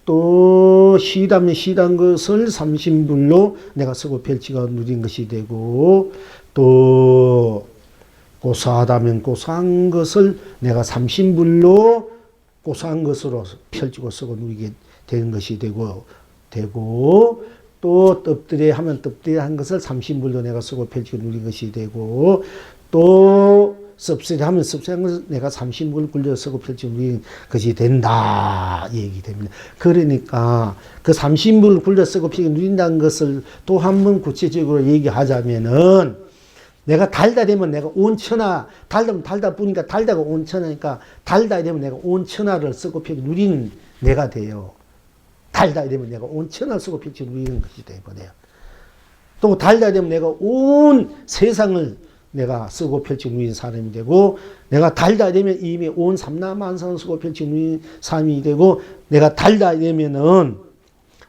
또 시다면 시단 것을 삼신불로 내가 쓰고 펼치고 누린 것이 되고 또 고사하다면 고사한 것을 내가 삼신불로 고사한 것으로 펼치고 쓰고 누리게 되는 것이 되고 또 떡들에 하면 떡들에 한 것을 삼신불로 내가 쓰고 펼치고 누린 것이 되고 또 섭세리 하면 섭세한 것을 내가 삼신불을 굴려 쓰고 펼치고 누린 것이 된다 이 얘기 됩니다. 그러니까 그 삼신불을 굴려 쓰고 펼치고 누린다는 것을 또 한 번 구체적으로 얘기하자면은 내가 달다 되면 내가 온천하 달다면 달다 뿐이니까 달다가 온천하니까 달다 되면 내가 온천하를 쓰고 펼치고 누리는 내가 돼요. 달다 되면 내가 온천하를 쓰고 펼치고 누리는 것이 되어버려요. 또 달다 되면 내가 온 세상을 내가 쓰고 펼치고 누리는 사람이 되고 내가 달다 되면 이미 온 삼라만상을 쓰고 펼치고 누리는 사람이 되고 내가 달다 되면은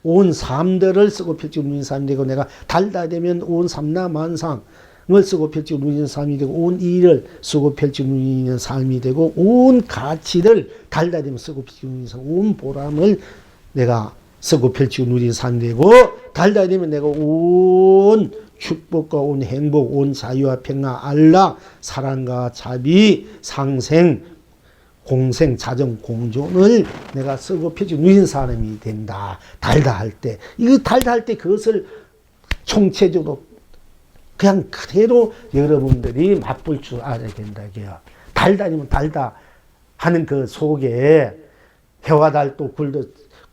온 삶들을 쓰고 펼치고 누리는 사람이 되고 내가 달다 되면 온 삼라만상을 쓰고 펼치고 누리는 사람이 되고 온 일을 쓰고 펼치고 누리는 삶이 되고 온 가치를 달다 되면 쓰고 펼치고 누리는 사람 온 보람을 내가 쓰고 펼치고 누리는 사람이 되고 달다 되면 내가 온 축복과 온 행복, 온 자유와 평화, 안락, 사랑과 자비, 상생, 공생, 자정, 공존을 내가 쓰고 펼치고 누리는 사람이 된다. 달다 할 때. 이거 달다 할 때 그것을 총체적으로 그냥 그대로 여러분들이 맛볼 줄 알아야 된다. 달다 아니면 달다 하는 그 속에 해와 달도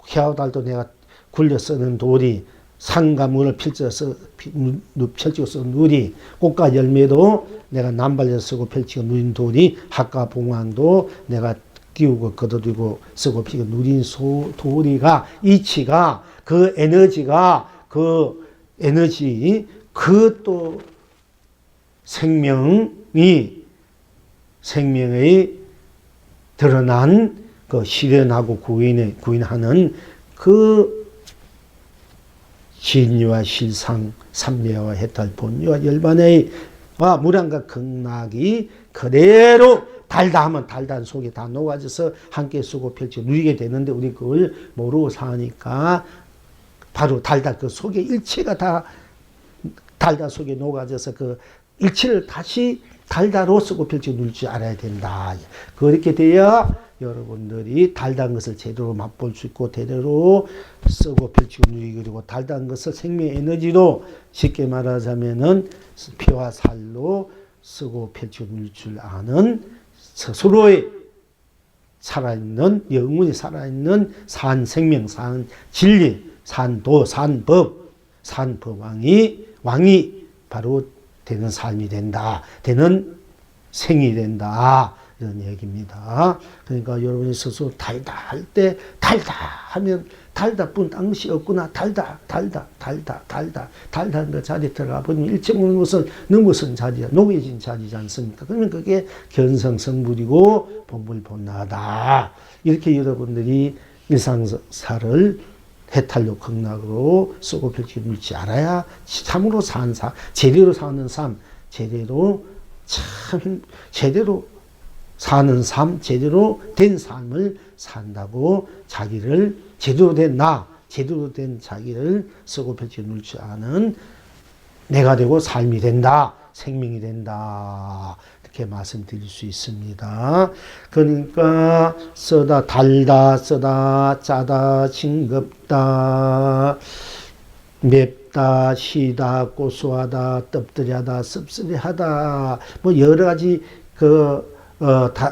해와 달도 내가 굴려 쓰는 돌이 산과 물을 펼치고 쓰는 누리, 꽃과 열매도 내가 남발려 쓰고 펼치고 누린 돌이 학과 봉황도 내가 끼우고 걷어들이고 쓰고 펼치고 누린 도리가 이치가 그 에너지가 그 또 생명의 드러난 그 실현하고 구인하는 그 진리와 실상, 삼매와 해탈, 본유와 열반의 무량과 극락이 그대로 달다 하면 달다는 속에 다 녹아져서 함께 쓰고 펼치고 누리게 되는데 우리 그걸 모르고 사니까 바로 달다 그 속에 일체가 다 달다 속에 녹아져서 그 일체를 다시 달다로 쓰고 펼치고 누릴 줄 알아야 된다. 그렇게 돼야 여러분들이 달다는 것을 제대로 맛볼 수 있고 제대로 쓰고 펼치고 누리고 그리고 달다는 것을 생명 에너지로 쉽게 말하자면은 피와 살로 쓰고 펼쳐놓을 줄 아는 스스로의 살아있는, 영원히 살아있는 산 생명, 산 진리, 산도, 산법, 왕이 바로 되는 삶이 된다. 되는 생이 된다. 이런 얘기입니다. 그러니까 여러분이 스스로 달다 할 때, 달다 하면 달다 뿐 딴 것이 없구나. 달다는 그 자리에 들어가 보면 일체 모르는 것은 넘어선 자리야. 녹여진 자리지 않습니까? 그러면 그게 견성성불이고 본불본나다. 이렇게 여러분들이 일상사를 해탈로 극락으로 쓰고 펼쳐놓을 줄 알아야 참으로 사는 삶, 제대로 사는 삶, 제대로 사는 삶, 제대로 된 삶을 산다고 자기를 제대로 된 자기를 쓰고 펼쳐놓을 줄 아는 내가 되고 삶이 된다, 생명이 된다. 이렇게 말씀드릴 수 있습니다. 그러니까 달다, 짜다, 싱겁다, 맵다, 시다, 고소하다, 떡들하다, 씁쓸하다, 뭐 여러 가지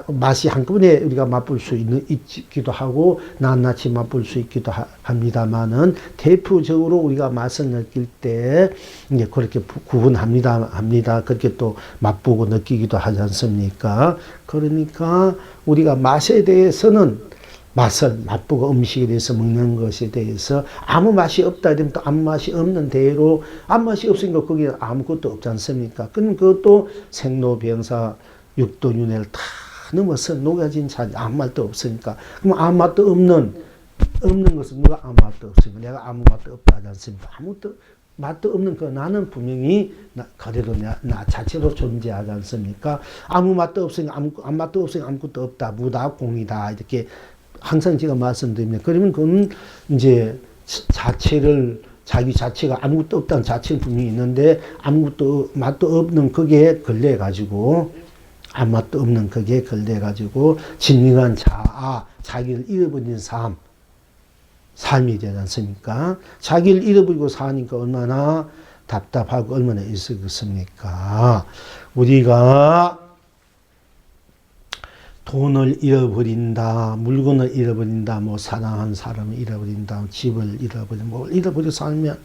맛이 한꺼번에 우리가 맛볼 수 있기도 하고 낱낱이 맛볼 수 있기도 합니다만은 대표적으로 우리가 맛을 느낄 때 이제 그렇게 구분합니다. 그렇게 또 맛보고 느끼기도 하지 않습니까? 그러니까 우리가 맛에 대해서는 맛을 맛보고 음식에 대해서 먹는 것에 대해서 아무 맛이 없다 이러면 또 아무 맛이 없는 대로 아무 맛이 없으니까 거기에 아무것도 없지 않습니까? 그럼 그것도 생로병사 육도윤회를 다 넘어서 녹아진 자리 아무 말도 없으니까 그럼 아무 맛도 없는 것은 누가 아무 맛도 없으니까 내가 아무 맛도 없다 하지 않습니까? 아무것도 맛도 없는 그 나는 분명히 그래도 나 자체로 존재하지 않습니까? 아무 맛도 없으니까 아무 맛도 없으니까 아무것도 없다 무다 공이다 이렇게 항상 제가 말씀드립니다. 그러면 그건 이제 자기 자체가 아무것도 없다는 자체는 분명히 있는데 아무것도 맛도 없는 거기에 걸려가지고 아무 맛도 없는 거기에 걸려가지고 진ring한 자기를 잃어버린 삶이 되지 않습니까? 자기를 잃어버리고 사니까 얼마나 답답하고 얼마나 있었겠습니까? 우리가 돈을 잃어버린다, 물건을 잃어버린다, 뭐 사랑하는 사람을 잃어버린다, 집을 뭘 잃어버리고 살면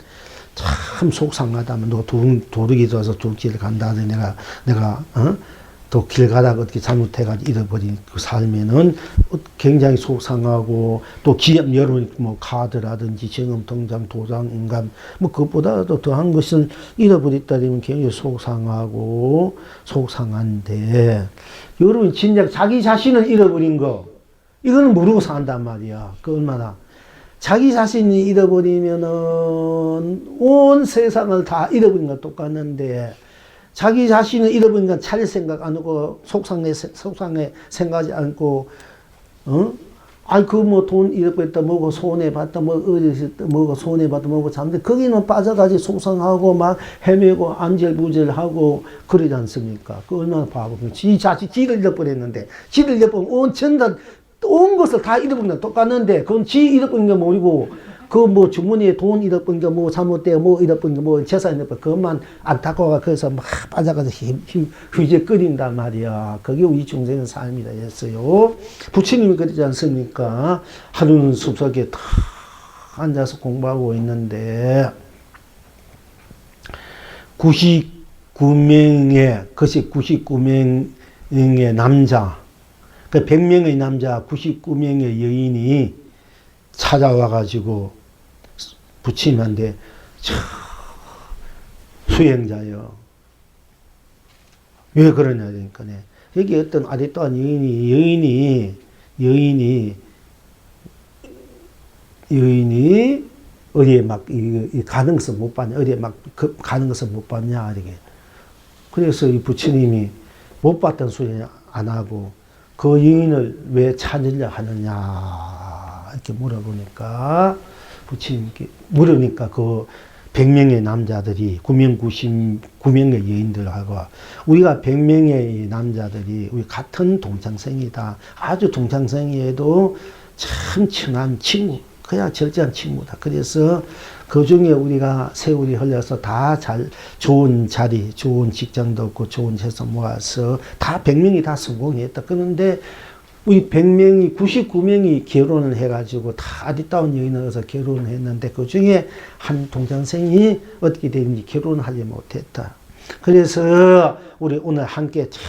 참 속상하다면 누가 도둑이 들어서 도둑질을 간다든지 내가 또 길 가다가 어떻게 잘못해가지고 잃어버린 그 삶에는 굉장히 속상하고 또 기업 여러 뭐 카드라든지 정금 통장 도장 인감 뭐 그것보다도 더한 것은 잃어버렸다면 굉장히 속상한데 여러분 진작 자기 자신을 잃어버린 거 이거는 모르고 산단 말이야. 그 얼마나 자기 자신이 잃어버리면은 온 세상을 다 잃어버린 거 똑같는데 자기 자신을 잃어버리니까 차릴 생각 안 하고 속상해 생각하지 않고 뭐 돈 잃어버렸다 뭐고 손해봤다 뭐고 손해봤다 뭐고 잠들 거기는 빠져가지고 속상하고 막 헤매고 안절부절하고 그러지 않습니까? 그 얼마나 바보고 지를 잃어버렸는데 지를 잃어버리면 온 것을 다 잃어버리는 똑같는데 그건 지 잃어버린 게 모르고 그 뭐 주머니에 돈 잃어버린 게 뭐 잘못되어 뭐 잃어버린 게 뭐 재산 잃어버린 그것만 안타까워 그래서 막 빠져가서 휘적거린단 말이야. 그게 우리 중생의 삶이다 했어요. 부처님이 그러지 않습니까? 하루는 숲속에 탁 앉아서 공부하고 있는데 99명의 남자 그 100명의 남자 99명의 여인이 찾아와가지고 부처님한테 수행자요. 왜 그러냐 그러니까 여기 어떤 아리따운 여인이 어디에 막 가는 것을 못 봤냐 어디에 막 가는 것을 못 봤냐 이렇게. 그래서 이 부처님이 못 봤던 소리 안 하고 그 여인을 왜 찾으려 하느냐 이렇게 물어보니까 부처님께 물으니까 그 100명의 남자들이 999명의 여인들하고 우리가 100명의 남자들이 우리 같은 동창생이다. 아주 동창생이어도 참 친한 친구 그냥 절제한 친구다. 그래서 그 중에 우리가 세월이 흘러서 다 좋은 자리, 좋은 직장도 없고 좋은 재산 모아서 다 100명이 다 성공했다. 그런데 우리 100명이 99명이 결혼을 해가지고 다 아리따운 여인을 얻어서 결혼을 했는데 그 중에 한 동창생이 어떻게 되는지 결혼을 하지 못했다. 그래서 우리 오늘 함께 참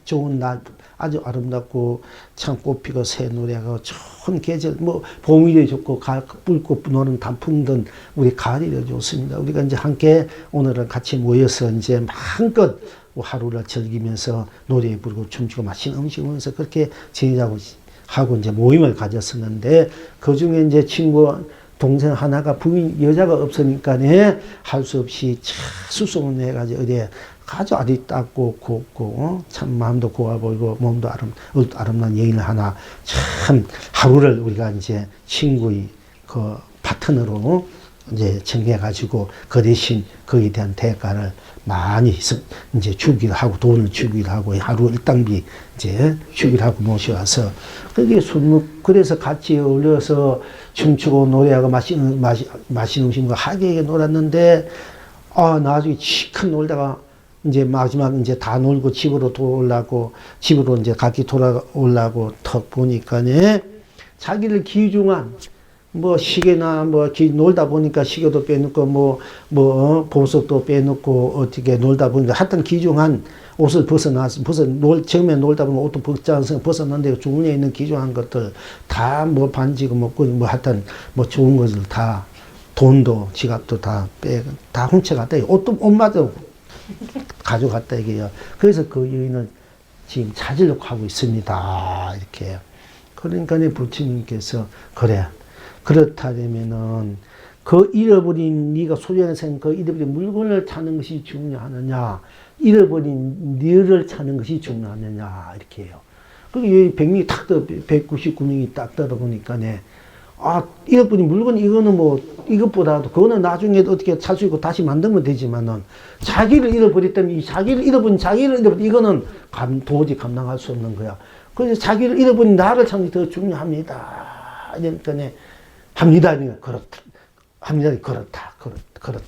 좋은 날, 아주 아름답고 참 꽃피고 새 노래가 좋은 계절, 뭐 봄이 좋고 불꽃 노는 단풍든 우리 가을이 좋습니다. 우리가 이제 함께 오늘은 같이 모여서 이제 마음껏 하루를 즐기면서 노래 부르고 춤추고 맛있는 음식 먹으면서 그렇게 지내자고 하고 이제 모임을 가졌었는데 그 중에 이제 친구 동생 하나가 부인 여자가 없으니까 할 수 없이 수소문 해가지고 어디에 아주 아리따고 곱고 참 마음도 고와 보이고 몸도 아름다운 여인을 하나 참 하루를 우리가 이제 친구의 그 파트너로 이제 정해가지고 그 대신 거기에 대한 대가를 많이 이제 주기도 하고 돈을 주기도 하고 하루 일당비 이제 주기도 하고 모셔와서 그게 그래서 같이 어울려서 춤추고 노래하고 맛있는 음식과 하게 놀았는데 나중에 시큰 놀다가 이제 마지막 이제 다 놀고 집으로 돌아오려고 집으로 이제 각기 돌아오려고 턱 보니까네 자기를 귀중한 뭐 시계나 뭐 놀다 보니까 시계도 빼놓고 보석도 빼놓고 어떻게 놀다 보니까 하여튼 귀중한 옷을 처음에 놀다 보면 옷도 벗었는데 주머니에 있는 귀중한 것들 다 뭐 반지고 뭐 하여튼 뭐 좋은 것을 다 돈도 지갑도 다 훔쳐갔다. 옷마저 가져갔다 이게요. 그래서 그 여인을 지금 찾으려고 하고 있습니다. 이렇게. 그러니까 부처님께서 그래. 그렇다면은 그 잃어버린 네가 소중하게 생각한 그 잃어버린 물건을 찾는 것이 중요하느냐, 잃어버린 너를 찾는 것이 중요하느냐 이렇게 해요. 그리고 100명이 딱 199명이 딱 들어보니까네. 잃어버린 물건 이거는 뭐 이것보다도 그거는 나중에 어떻게 찾을 수 있고 다시 만들면 되지만은 자기를 잃어버렸다면 이 자기를 잃어버린 이거는 도저히 감당할 수 없는 거야. 그래서 자기를 잃어버린 나를 찾는 게 더 중요합니다. 그러니까네. 합니다. 그렇다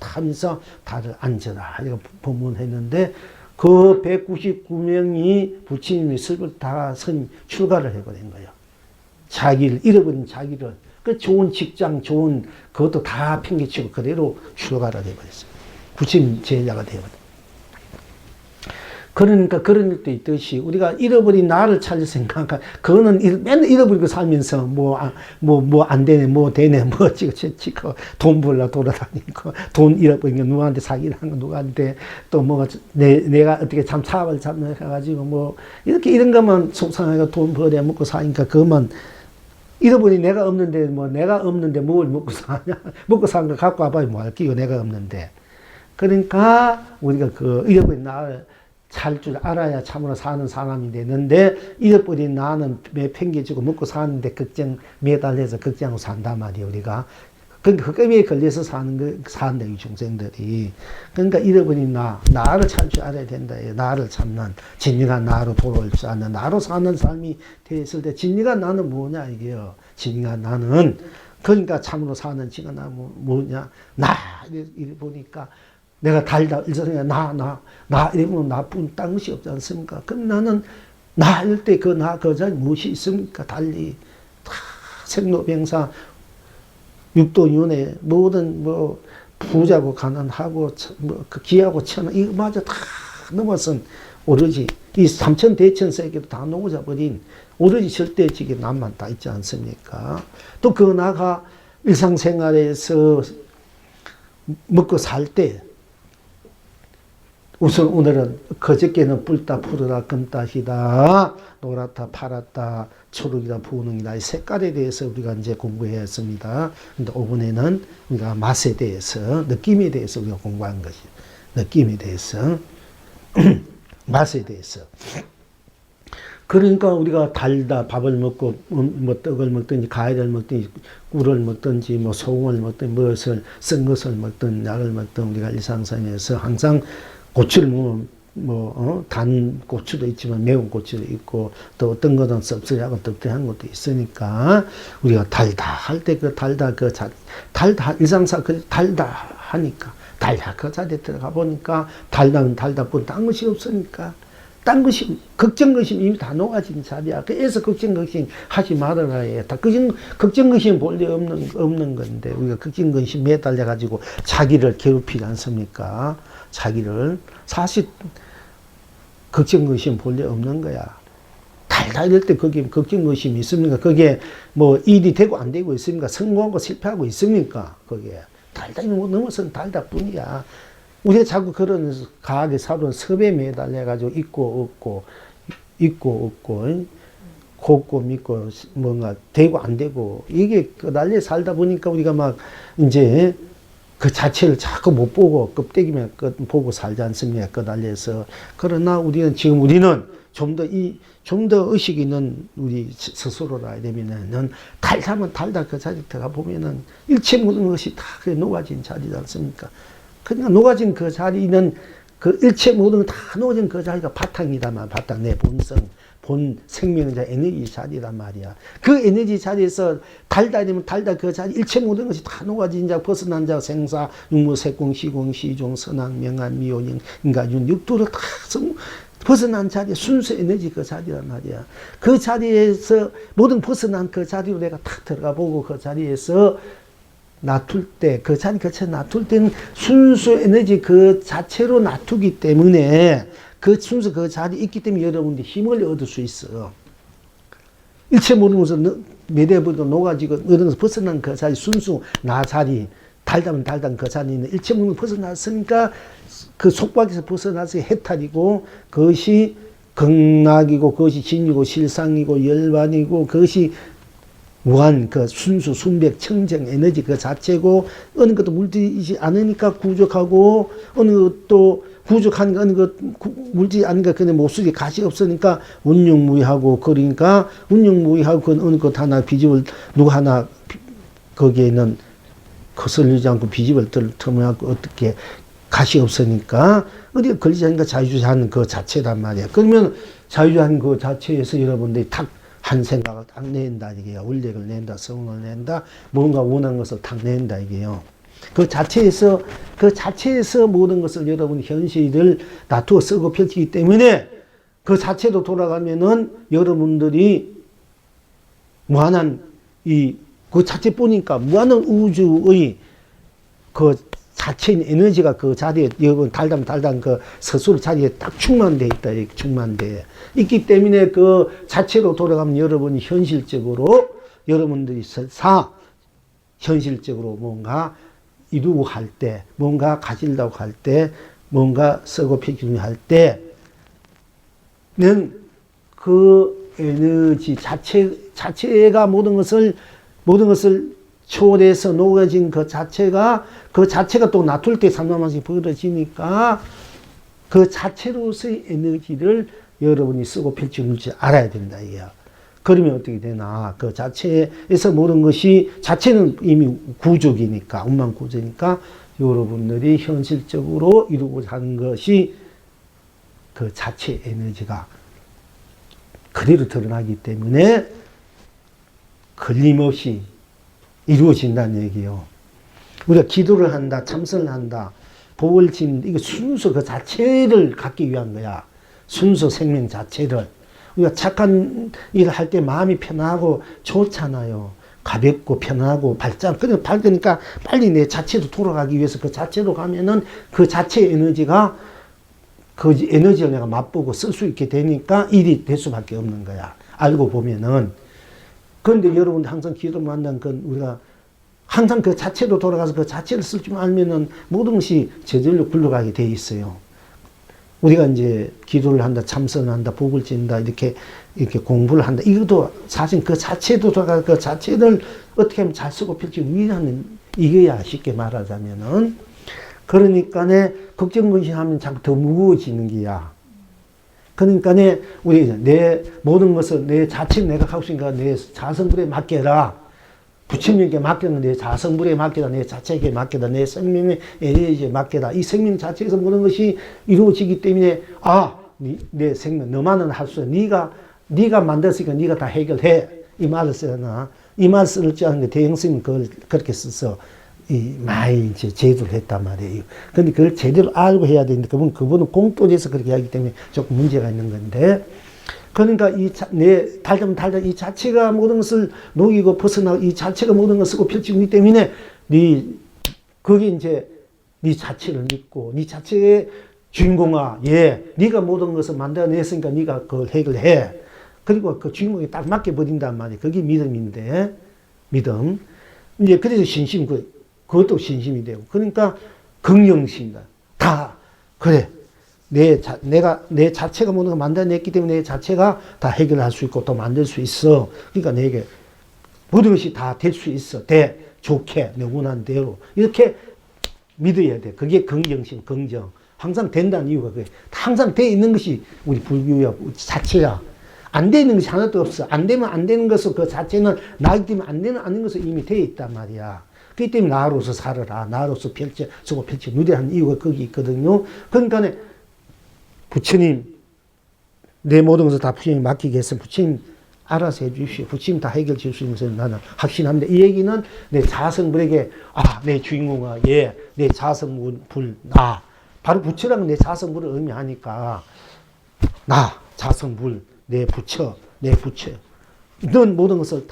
하면서 다들 앉아라. 이거 본문했는데 그 199명이 부처님의 슬을 다 출가를 해버린 거예요. 자기를, 잃어버린 자기를. 그 좋은 직장, 좋은 그것도 다 팽개치고 그대로 출가를 해버렸어요. 부처님 제자가 되어버렸어요. 그러니까 그런 일도 있듯이 우리가 잃어버린 나를 찾을 생각, 그거는 맨날 잃어버리고 살면서 뭐 안 되네, 뭐 되네, 뭐 찍고 돈 벌러 돌아다니고 돈 잃어버린 거 누구한테 사기를 한 거 누구한테 또 뭐가 내가 어떻게 참 사업을 해가지고 뭐 이렇게 이런 것만 속상하게 돈 벌어 먹고 사니까 그것만 잃어버린 내가 없는데 뭘 먹고 사냐? 먹고 사는 거 갖고 와봐야 뭐 할게요. 내가 없는데. 그러니까 우리가 그 잃어버린 나를 살 줄 알아야 참으로 사는 사람이 되는데 잃어버린 나는 매 팽개치고 먹고 사는데 매달려서 걱정하고 산단 말이에요. 우리가. 그러니까 흑암에 걸려서 산다 이 중생들이. 그러니까 잃어버린 나를 찾을 줄 알아야 된다. 나를 찾는 진리가 나로 돌아올 줄 아는 나로 사는 삶이 되었을 때 진리가 나는 뭐냐 이게요. 진리가 나는 그러니까 참으로 사는 진리가 나 뭐냐 이래 보니까 내가 달다 일선이가 이러면 나쁜 딴 것이 없지 않습니까? 그럼 나는 나일 때 그 자리 무엇이 있습니까? 달리 다 생로병사 육도윤회 모든 뭐 부자고 가난하고 그 귀하고 천한 이거마저 다 넘어선 오로지 이 삼천대천 세계도 다 녹아져 버린 오로지 절대적인 남만 다 있지 않습니까? 또 그 나가 일상생활에서 먹고 살 때 우선 오늘은 그저께는 뿔다 푸르다 금따시다 노랗다 파랗다 초록이다 분홍이다 이 색깔에 대해서 우리가 이제 공부했습니다. 근데 이번에는 우리가 맛에 대해서 느낌에 대해서 우리가 공부한 것이 느낌에 대해서 맛에 대해서 그러니까 우리가 달다 밥을 먹고 뭐 떡을 먹든지 과일을 먹든지 꿀을 먹든지 뭐 소금을 먹든지 무엇을 쓴 것을 먹든 약을 먹든 우리가 일상생활에서 항상 고추를 먹으면 단 고추도 있지만 매운 고추도 있고 또 어떤 것은 씁쓸하고 텁텁한 것도 있으니까 우리가 달다 할 때 그 달다 달다 일상사 그 달다 하니까 달다 그 자리에 들어가 보니까 달다는 달다뿐 딴 것이 없으니까 딴 것이 걱정거심 이미 다 녹아진 자리야. 그래서 걱정거심 하지 말아라 해. 다 걱정거심 본래 없는 건데 우리가 걱정거심 매달려 가지고 자기를 괴롭히지 않습니까? 자기를 사실 걱정거심 본래 없는 거야. 달다 이럴 때 거기에 걱정거심이 있습니까? 거기에 뭐 일이 되고 안 되고 있습니까? 성공하고 실패하고 있습니까? 거기에 달다 넘어서는 달다 뿐이야. 우리가 자꾸 그런 과학의 사로는 섭에 매달려가지고 있고 없고 곱고 믿고 뭔가 되고 안 되고 이게 난리에 살다 보니까 우리가 막 이제 그 자체를 자꾸 못 보고 껍데기만 보고 살지 않습니까? 그 난리에서. 그러나 우리는 좀 더 의식 있는 우리 스스로라 되면은 달다면 달다 그 자리 들어가 보면은 일체 모든 것이 다 녹아진 자리지 않습니까? 그러니까 녹아진 그 자리는 그 일체 모든 다 녹아진 그 자리가 바탕이다만 바탕 내 본성 본 생명자 에너지 자리란 말이야. 그 에너지 자리에서 달다 되면 달다 그 자리 일체 모든 것이 다 녹아진 자 벗어난 자 생사 육무 색공 시공 시종 선악 명한 미오령 인가윤 육도를 다 벗어난 자리 순수 에너지 그 자리란 말이야. 그 자리에서 모든 벗어난 그 자리로 내가 탁 들어가 보고 그 자리에서 놔둘 때, 그 자리 자체를 놔둘 때는 순수 에너지 그 자체로 놔두기 때문에 그 순수 그 자리 있기 때문에 여러분들이 힘을 얻을 수 있어. 일체 모르는 것은 매대부도 녹아지고 어디서 벗어난 그 자리 순수 나 자리 달다면 달단 그 자리는 일체 모르는 벗어났으니까 그 속박에서 벗어나서 해탈이고 그것이 극락이고 그것이 진이고 실상이고 열반이고 그것이 무한 그 순수 순백 청정 에너지 그 자체고 어느 것도 물들이지 않으니까 구족하고 어느 것도 구족하니까 어느 것 물들이지 않으니까 그냥 목소리 가시 없으니까 운용무의하고 그러니까 운용무의하고 그 어느 것 하나 비집을 누구 하나 거기에는 거슬리지 않고 비집을 틈하고 어떻게 가시 없으니까 어디가 걸리지 않으니까 자유주의하는 그 자체란 말이야. 그러면 자유주의하는 그 자체에서 여러분들이 탁 한 생각을 딱 낸다 이게요. 원력을 낸다, 성을 낸다, 뭔가 원하는 것을 딱 낸다 이게요. 그 자체에서 모든 것을 여러분 현실을 놔두어 쓰고 펼치기 때문에 그 자체로 돌아가면은 여러분들이 무한한 그 자체뿐이니까 무한한 우주의 그 자체인 에너지가 그 자리에 여러분 달담 그 스스로 자리에 딱 충만돼 있다. 충만돼 있기 때문에 그 자체로 돌아가면 여러분이 현실적으로 여러분들이 현실적으로 뭔가 이루고 할 때, 뭔가 가지려고 할 때, 뭔가 쓰고 펴기를 할 때는 그 에너지 자체가 모든 것을 초월해서 녹아진 그 자체가 또 놔둘 때 삼삼한씩 벌어지니까 그 자체로서의 에너지를 여러분이 쓰고 펼치는 줄 알아야 된다, 이게야. 그러면 어떻게 되나. 그 자체에서 모든 것이, 자체는 이미 구족이니까, 운만 구조니까 여러분들이 현실적으로 이루고자 하는 것이 그 자체 에너지가 그대로 드러나기 때문에 걸림없이 이루어진다는 얘기요. 우리가 기도를 한다, 참선을 한다, 복을 짓는다. 이거 순수 그 자체를 갖기 위한 거야. 순수 생명 자체를. 우리가 착한 일을 할 때 마음이 편하고 좋잖아요. 가볍고 편하고 밝으니까 빨리 내 자체로 돌아가기 위해서 그 자체로 가면은 그 자체 에너지가 그 에너지를 내가 맛보고 쓸 수 있게 되니까 일이 될 수밖에 없는 거야. 알고 보면은. 그런데 여러분들 항상 기도를 한다는 건 우리가 항상 그 자체로 돌아가서 그 자체를 쓸 줄 알면은 모든 것이 저절로 굴러가게 돼 있어요. 우리가 이제 기도를 한다, 참선을 한다, 복을 짓는다, 이렇게 공부를 한다. 이것도 사실 그 자체도 돌아가서 그 자체를 어떻게 하면 잘 쓰고 펼치고 위하는 이거야, 쉽게 말하자면은. 그러니까네, 걱정근심하면 자꾸 더 무거워지는 게야. 그러니까네, 우리 내 모든 것을 내 자체를 내가 하고 있으니까 내 자성불에 맡겨라. 부처님께 맡기는 내 자성불에 맡기다, 내 자체에게 맡기다, 내 생명의 에너지에 맡기다. 이 생명 자체에서 모든 것이 이루어지기 때문에 내 생명 너만은 할 수 없어. 네가 만들었으니까 네가 다 해결해. 이 말을 쓰나 이 말 쓸 줄 아는 게 대형스님은 그걸 그렇게 써서 많이 이제 제도를 했단 말이에요. 근데 그걸 제대로 알고 해야 되는데 그분은 공또에서 그렇게 하기 때문에 조금 문제가 있는 건데. 그러니까 달다 이 자체가 모든 것을 녹이고 벗어나고 이 자체가 모든 것을 쓰고 펼치고 있기 때문에 거기 이제 네 자체를 믿고 네 자체의 주인공아, 네가 모든 것을 만들어냈으니까 네가 그걸 해결해. 그리고 그 주인공에 딱 맞게 버린단 말이에요. 그게 믿음인데, 믿음. 이제 그래서 신심, 그것도 신심이 되고. 그러니까 긍정심이다. 다 그래. 내 자체가 모든 걸 만들어냈기 때문에 내 자체가 다 해결할 수 있고 또 만들 수 있어. 그러니까 내게 모든 것이 다 될 수 있어. 좋게, 내 원하는 대로. 이렇게 믿어야 돼. 그게 긍정심, 긍정. 항상 된다는 이유가 그게. 항상 돼 있는 것이 우리 불교의 자체야. 안 돼 있는 것이 하나도 없어. 안 되면 안 되는 것은 그 자체는 나이기 때문에 안 되는 아닌 것은 이미 돼 있단 말이야. 그렇기 때문에 나로서 살아라. 나로서 쓰고 펼쳐 누리라는 이유가 거기 있거든요. 그러니까 부처님, 내 모든 것을 다 부처님 맡기겠어. 부처님 알아서 해 주십시오. 부처님 다 해결 줄 수 있는 것을 나는 확신합니다. 이 얘기는 내 자성불에게, 내 주인공아, 내 자성불, 나. 바로 부처라는 내 자성불을 의미하니까, 자성불, 내 부처. 넌 모든 것을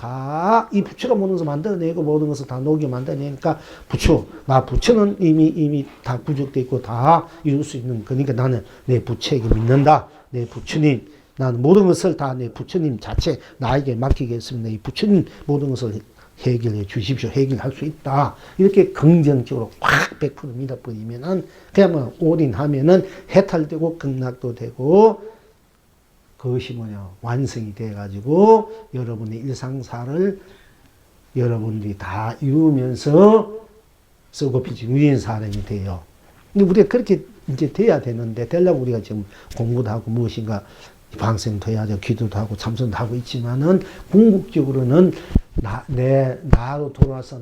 이 부처가 모든 것을 만들어내고 모든 것을 다 녹여 만들어내니까 부처는 이미 다 부족되어 있고 다 이룰 수 있는 거니까 나는 내 부처에게 믿는다. 내 부처님, 나는 모든 것을 다 내 부처님 자체 나에게 맡기겠습니다. 이 부처님 모든 것을 해결해 주십시오. 해결할 수 있다. 이렇게 긍정적으로 확 100% 믿어버리면은 그야말로 올인하면은 해탈되고 극락도 되고 그것이 완성이 돼가지고 여러분의 일상사를 여러분들이 다 이루면서 쓰고 펼치고 누리는 사람이 돼요. 근데 우리가 그렇게 이제 돼야 되는데, 되려고 우리가 지금 공부도 하고 무엇인가 방생도 해야죠. 기도도 하고 참선도 하고 있지만은, 궁극적으로는 나로 돌아와서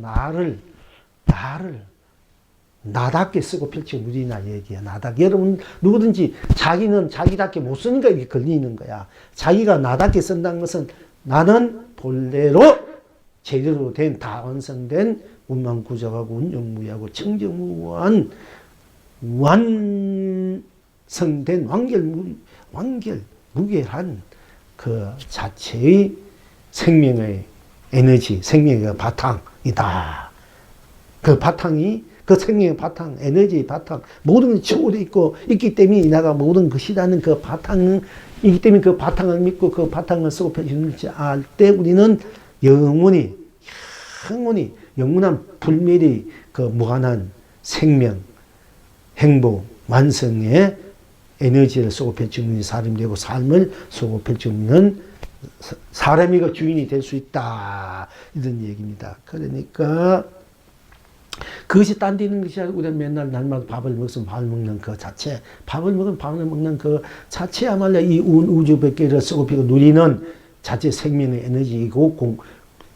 나답게 쓰고 펼치고 누리나 얘기야. 여러분, 누구든지 자기는 자기답게 못 쓰니까 이게 걸리는 거야. 자기가 나답게 쓴다는 것은 나는 본래로 제대로 된 다 완성된 운만구적하고 운영무하고 청정무한 완성된 무결한 그 자체의 생명의 에너지, 생명의 바탕이다. 그 바탕이 그 생명의 바탕, 에너지의 바탕, 모든 것이 초월해 있기 때문에 내가 모든 것이라는 그 바탕이기 때문에 그 바탕을 믿고 그 바탕을 쓰고 펼치는지 알 때 우리는 영원한 불멸의 그 무한한 생명, 행복, 완성의 에너지를 쓰고 펼치는 사람이 되고 삶을 쓰고 펼치는 사람이 그 주인이 될 수 있다. 이런 얘기입니다. 그러니까 그것이 딴 데 있는 것이 아니고 우리는 맨날 날마다 밥을 먹으면 밥을 먹는 그 자체, 밥을 먹으면 밥을 먹는 그 자체야말로 이 우주 백개를 쓰고 피고 누리는 자체 생명의 에너지이고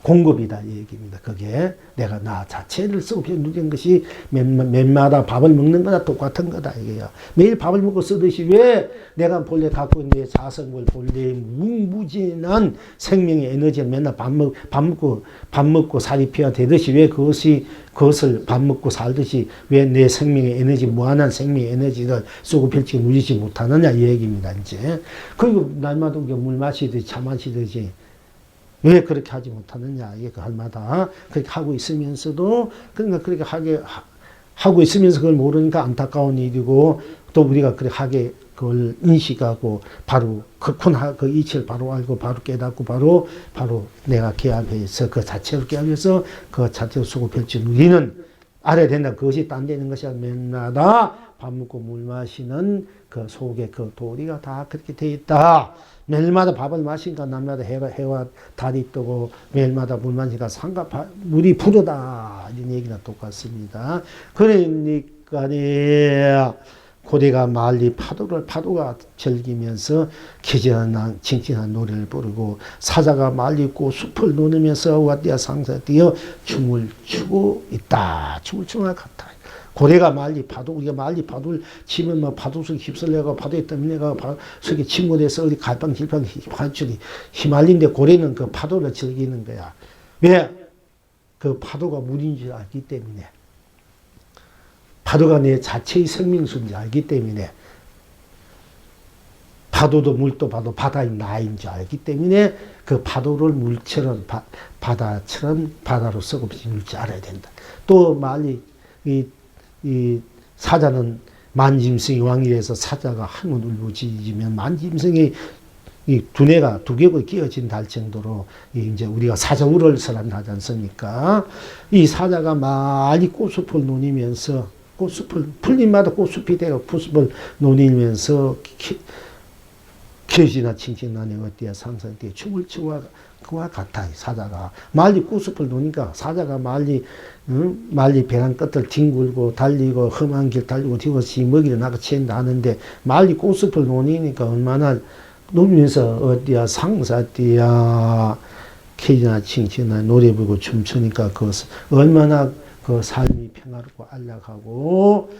공급이다 이 얘기입니다. 그게 내가 나 자체를 쓰고 피고 누리는 것이 맨마다 밥을 먹는 거나 똑같은 거다 이게요. 매일 밥을 먹고 쓰듯이 왜 내가 본래 갖고 있는 내 자성을 본래 무궁무진한 생명의 에너지를 맨날 밥 먹고 살이 피가 되듯이 왜 그것을 밥 먹고 살듯이 왜 내 생명의 에너지, 무한한 생명의 에너지를 쏘고 펼치고 누리지 못하느냐 이 얘기입니다. 이제 그리고 날마다 물 마시듯이 차 마시듯이 왜 그렇게 하지 못하느냐 이게 그 할마다 그렇게 하고 있으면서도 그러니까 그렇게 하고 있으면서 그걸 모르니까 안타까운 일이고 또 우리가 그렇게 그걸 인식하고 바로 그 이치를 바로 알고 바로 깨닫고 바로 내가 개합해서 그 자체로 깨합해서 그 자체로 쓰고 펼쳐 누리는 알아야 된다. 그것이 딴 데 있는 것이 아니라 맨마다 밥 먹고 물 마시는 그 속에 그 도리가 다 그렇게 돼 있다. 매일마다 밥을 마시니까 날마다 해와 달이 뜨고 매일마다 물 마시니까 물이 푸르다. 이런 얘기나 똑같습니다. 그러니까 고래가 말리 파도가 즐기면서 기진한 칭칭한 노래를 부르고 사자가 말리 꽃숲을 노르면서 와디아 상사되어 춤을 추고 있다. 춤을 추는 것 같아. 고래가 말리 파도, 우리가 말리 파도를 치면 뭐 파도 속에 휩쓸려가 파도에 떠밀려가 파도 속에 침몰해서 어디 갈팡질팡 휘말린데 고래는 그 파도를 즐기는 거야. 왜? 그 파도가 물인 줄 알기 때문에. 파도가 내 자체의 생명수인 줄 알기 때문에. 파도도 물도 봐도 바다의 나인 줄 알기 때문에 그 파도를 물처럼 바다처럼 바다로 썩어질 줄 알아야 된다. 또 말리 이 사자는 만짐승의 왕이라서 사자가 한번 울부짖으면 만짐승의 이 두뇌가 두 개가 끼어진다 할 정도로 이제 우리가 사자울을 설한다지 않습니까? 이 사자가 많이 꽃숲을 노니면서 꽃숲을 풀잎마다 꽃숲이 되고 꽃숲을 노니면서 기어지나 칭칭나네 어디야 상상되어 춤을 추와 그와 같아. 사자가 말리 꽃숲을 노니까 사자가 말리 배낭 끝을 뒹굴고 달리고 험한 길 달리고 뒤것이 먹이를 나가 치는다 하는데 말리 꽃숲을 노니까 얼마나 노면서 어디야 상사띠야 기지나 칭칭나 노래 부르고 춤추니까 그 얼마나 그 삶이 평화롭고 안락하고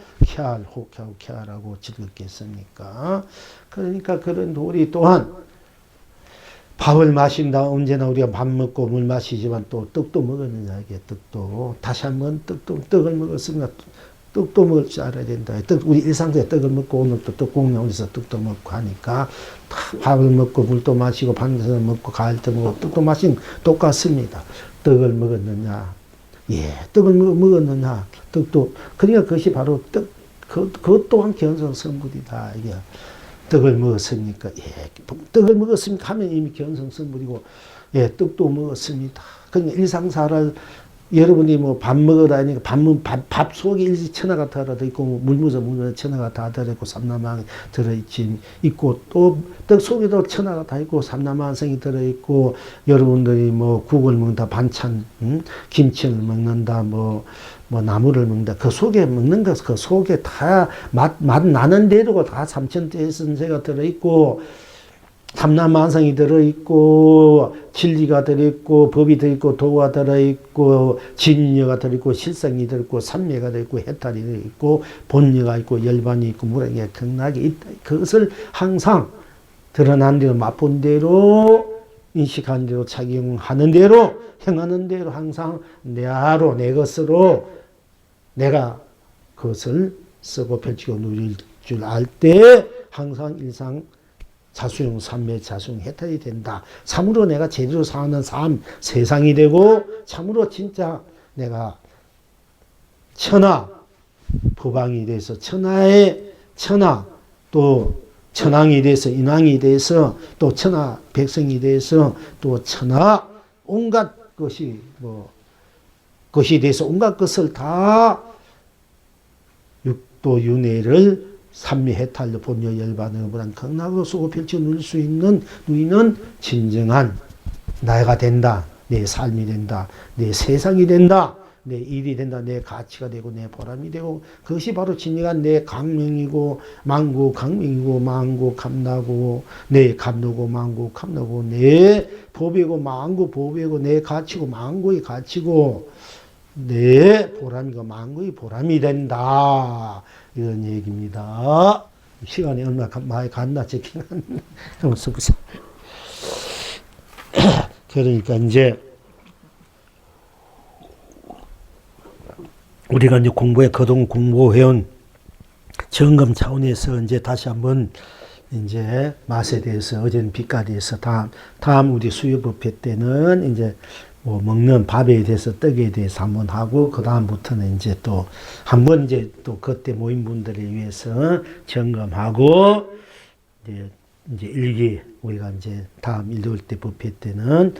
쾌활하고 즐겁겠습니까? 그러니까 그런 우리 또한 밥을 마신다. 언제나 우리가 밥 먹고 물 마시지만 또 떡도 먹었느냐, 이게 떡도. 다시 한번 떡을 먹었으면 떡도 먹을 줄 알아야 된다. 우리 일상적으로 떡을 먹고 오늘 또 떡국명에서 떡도 먹고 하니까 밥을 먹고 물도 마시고 밤새서 먹고 가을도 먹고 떡도 마시면 똑같습니다. 떡을 먹었느냐. 예, 떡을 먹었느냐. 떡도. 그러니까 그것이 바로 그것 또한 견성성불이다. 이게. 떡을 먹었습니까? 예, 떡을 먹었습니까? 하면 이미 견성성불이고, 예, 떡도 먹었습니다. 그러니까 일상사를 여러분이 뭐 밥 먹으라 하니까 밥 속에 일지천하가 들어있고, 물 묻어 천하가 다 들어있고, 삼남왕이 있고, 또 떡 속에도 천하가 다 있고, 삼남왕성이 들어있고, 여러분들이 뭐 국을 먹는다, 반찬, 김치를 먹는다, 뭐 나물을 먹는다. 그 속에 먹는 것, 그 속에 다 맛 나는 대로가 다 삼천대선세가 들어있고, 삼남만상이 들어있고, 진리가 들어있고, 법이 들어있고, 도가 들어있고, 진여가 들어있고, 실성이 들어있고, 삼매가 들어있고, 해탈이 들어있고, 본여가 있고, 열반이 있고, 무량이 극락이 있다. 그것을 항상 드러난 대로, 맛본 대로, 인식한 대로, 착용하는 대로, 행하는 대로 항상 내하로, 내 것으로 내가 그것을 쓰고 펼치고 누릴 줄 알 때 항상 일상 자수용 삼매 자수용 해탈이 된다. 참으로 내가 제대로 사는 삶 세상이 되고 참으로 진짜 내가 천하 부방이 돼서 천하의 천하 또 천왕이 돼서 인왕이 돼서 또 천하 백성이 돼서 또 천하 온갖 것이 것이 돼서 온갖 것을 다 육도 윤회를 삼미해탈로 본여 열반을 보란 극락으로 쏘고 펼쳐 누릴 수 있는 누리는 진정한 나가 된다. 내 삶이 된다. 내 세상이 된다. 내 일이 된다. 내 가치가 되고 내 보람이 되고 그것이 바로 진정한 내 강명이고 망고 강명이고 망고 감나고 내 감노고 망고 감나고 내 법이고 망고 법이고 내 가치고 망고의 가치고 내 보람이고 망고의 보람이 된다. 이런 얘기입니다. 시간이 얼마 많이 갔나 제끼는 한번 써보세요. 그러니까 이제 우리가 이제 그동안 공부해온 점검 차원에서 이제 다시 한번 이제 맛에 대해서 어제는 빛깔이에서 다음 우리 수요법회 때는 이제 뭐 먹는 밥에 대해서 떡에 대해서 한번 하고 그 다음부터는 이제 또 한번 이제 또 그때 모인 분들을 위해서 점검하고 이제 일기 우리가 이제 다음 1월 때 법회 때는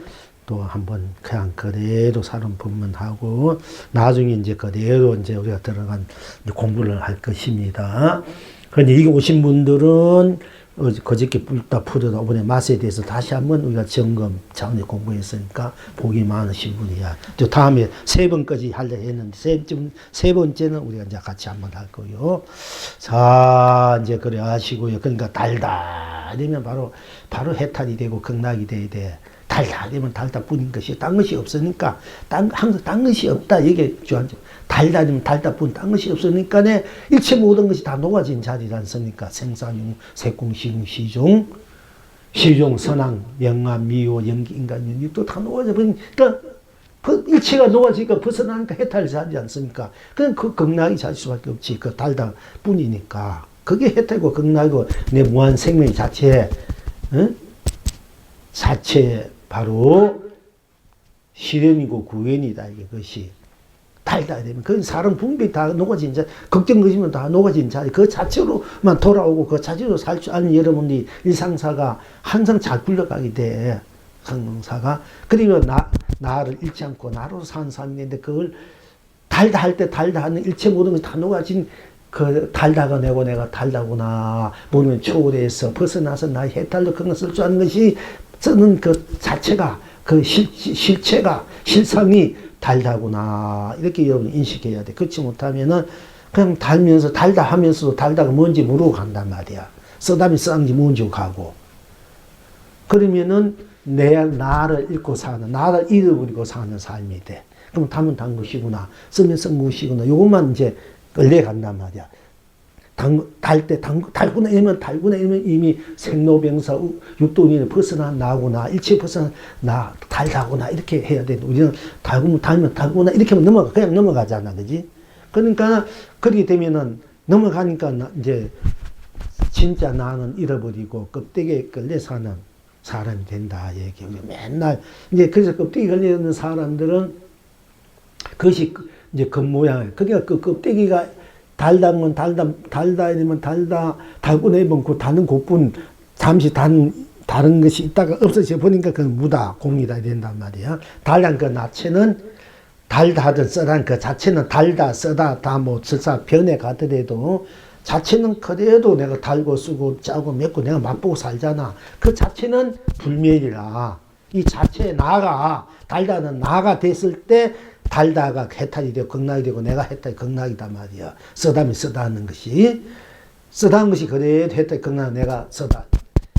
또 한번 그냥 그대로 사론 법문하고 나중에 이제 그대로 이제 우리가 들어간 공부를 할 것입니다. 그런데 여기 오신 분들은 그저께 뿔다 풀어다 이번에 맛에 대해서 다시 한번 우리가 점검 차원에 공부했으니까 복이 많으신 분이야. 또 다음에 3번까지 하려 했는데 세 번째는 우리가 이제 같이 한번 할 거요. 자, 이제 그래 하시고요. 그러니까 달다 이러면 바로 해탈이 되고 극락이 돼야 돼. 달다 되면 달다 뿐인 것이 딴 것이 없으니까 항상 딴 것이 없다 이게 중요하죠. 달다 되면 달다 뿐 딴 것이 없으니까 일체 모든 것이 다 녹아진 자리지 않습니까? 생사용 색공 시공 시종 선왕 명암 미호 연기 인간 연육도 다 녹아져 버리니까 일체가 녹아지니까 벗어나니까 해탈이 자지 않습니까? 그냥 그 극락이 잘 수밖에 없지. 그 달다 뿐이니까 그게 해탈이고 극락이고 내 무한 생명 자체 바로 실현이고 구현이다. 이것이 달다 되면 그 사람 분별이 다 녹아진 자, 걱정 거지면 다 녹아진 자리 그 자체로만 돌아오고 그 자체로 살 줄 아는 여러분들이 일상사가 항상 잘 굴러가게 돼. 성공사가. 그리고 나를 잃지 않고 나로 사는 삶인데 그걸 달다 할 때 달다 하는 일체 모든 것이 다 녹아진 그 달다가 내가 달다구나. 모르면 초월해서 벗어나서 나의 해탈도 그런 걸 쓸 줄 아는 것이 쓰는 그 자체가 그 실체가 실상이 달다구나. 이렇게 여러분 인식해야 돼. 그렇지 못하면은 그냥 달면서 달다 하면서도 달다가 뭔지 모르고 간단 말이야. 쓰다면 쓰는지 뭔지 가고. 그러면은 나를 잃고 사는, 나를 잃어버리고 사는 삶이 돼. 그럼 담은 단 것이구나. 쓰면 쓴 것이구나. 요것만 이제 끌려간단 말이야. 달구나 이러면 이미 생로병사 육도인에 벗어나 나구나 일체 벗어나 나 달다구나 이렇게 해야 돼. 우리는 달구나 이렇게 하면 그냥 넘어가잖아, 그지? 그러니까 그렇게 되면은 넘어가니까 이제 진짜 나는 잃어버리고 껍데기에 끌려 사는 사람이 된다 얘기. 맨날 이제 그래서 껍데기 걸려 있는 사람들은 그것이 이제 겉모양. 그러니까 그 껍데기가 달다면 달다 이러면 달고 내면 그 다는 곧뿐 잠시 다른 것이 있다가 없어져 보니까 그건 무다 공이다 된단 말이야. 달단 그 나체는 달다든 쓰단 그 자체는 달다 쓰다 다 뭐 설사 변해 가더라도 자체는 그래도 내가 달고 쓰고 짜고 맵고 내가 맛보고 살잖아. 그 자체는 불멸이라. 이 자체의 나가 달다는 나가 됐을 때 달다가 해탈이 되고 극락이 되고 내가 해탈이 극락이다 말이야. 쓰다면 쓰다 하는 것이. 쓰다 하는 것이 그래도 해탈이 극락 내가 쓰다.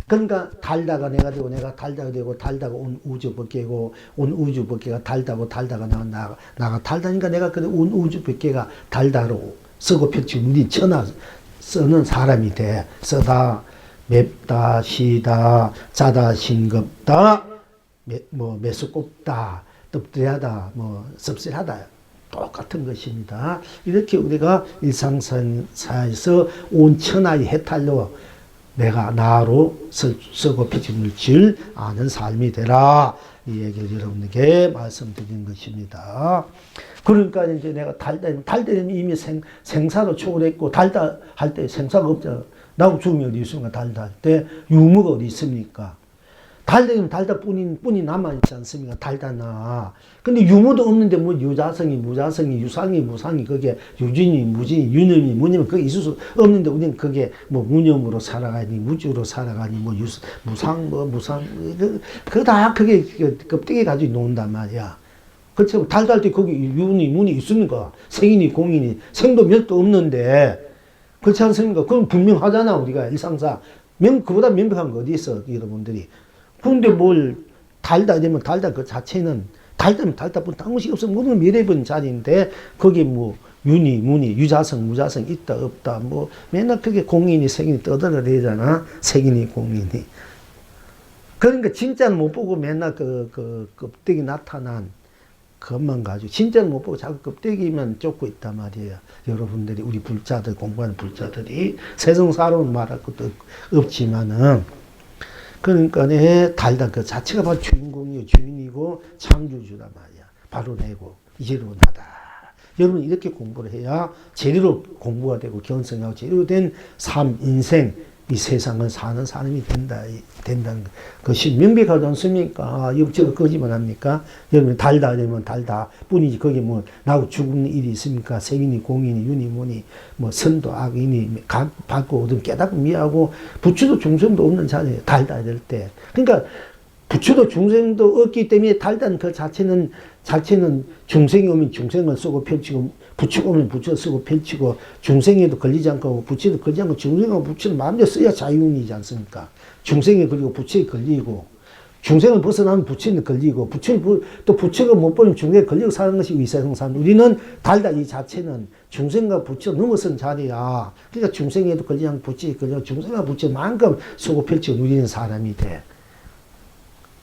그러니까 달다가 내가 되고 내가 달다가 되고 달다가 온 우주 법계고 온 우주 법계가 달다고 달다가 나가 달다니까 내가 그래 온 우주 법계가 달다로 쓰고 펼치고 우리 천하 쓰는 사람이 돼. 쓰다 맵다 시다 짜다 싱겁다 매수꼽다 엎드려하다, 섭쓸하다. 똑같은 것입니다. 이렇게 우리가 일상사에서 온 천하의 해탈로 내가 나로 쓰고 펴짐을 줄 아는 삶이 되라. 이 얘기를 여러분에게 말씀드린 것입니다. 그러니까 이제 내가 달때는 이미 생사로 초월했고, 달다 할 때 생사가 없잖아. 나하고 죽음이 어디 있습니까? 달다 할 때 유무가 어디 있습니까? 달다면 달다 뿐이 남아있지 않습니까? 달다나. 근데 유무도 없는데 뭐 유자성이, 무자성이, 유상이, 무상이, 그게 유진이, 무진이, 유념이, 무념이, 그게 있을 수 없는데 우리는 그게 뭐 무념으로 살아가니, 무주로 살아가니, 무상, 그거 다 그게 껍데기 가지고 논단 말이야. 그렇죠. 달다 할 때 거기 유니, 문이 있습니까? 생이니, 공이니, 생도 멸도 없는데, 그렇지 않습니까? 그건 분명하잖아, 우리가 일상사. 그보다 명백한 거 어디 있어, 여러분들이. 근데 뭘 달다 되면 달다 그 자체는 달다면 달다뿐 딴 것이 없어. 모든 미래본 자리인데 거기 뭐 유니 무니 유자성 무자성 있다 없다 뭐 맨날 그게 공인이 색인이 떠들어대잖아. 색인이 공인이. 그러니까 진짜는 못 보고 맨날 그 껍데기 나타난 그것만 가지고 진짜는 못 보고 자꾸 껍데기만 쫓고 있단 말이에요. 여러분들이 우리 불자들 공부하는 불자들이 세상사로는 말할 것도 없지만은 그러니까 달다 그 자체가 바로 주인공이고 주인이고 창조주란 말이야. 바로 내고 이제로 나다. 여러분 이렇게 공부를 해야 제대로 공부가 되고 견성하고 제대로 된 삶, 인생 이 세상을 사는 사람이 된다는 거. 그것이 명백하지 않습니까? 이거 거짓말 합니까? 여러분, 달다, 이러면 달다 뿐이지. 거기 뭐, 나하고 죽는 일이 있습니까? 세인이, 공인이, 윤이, 뭐니, 뭐, 선도, 악인이, 받고, 얻은 깨닫고, 미하고, 부처도 중생도 없는 자리에 달다, 이럴 때. 그러니까, 부처도 중생도 없기 때문에 달다는 그 자체는 중생이 오면 중생을 쓰고 펼치고, 부처가 오면 부처 쓰고 펼치고, 중생에도 걸리지 않고 부처도 걸리지 않고, 중생하고 부처는 마음대로 써야 자유인이지 않습니까? 중생에 걸리고 부처에 걸리고, 중생을 벗어나면 부처에 걸리고, 또 부처가 못 버리면 중생에 걸리고 사는 것이 이 세상 사람. 우리는 달다 이 자체는 중생과 부처 넘어선 자리야. 그러니까 중생에도 걸리지 않고 부처에 걸리고, 중생과 부처만큼 쓰고 펼치고 누리는 사람이 돼.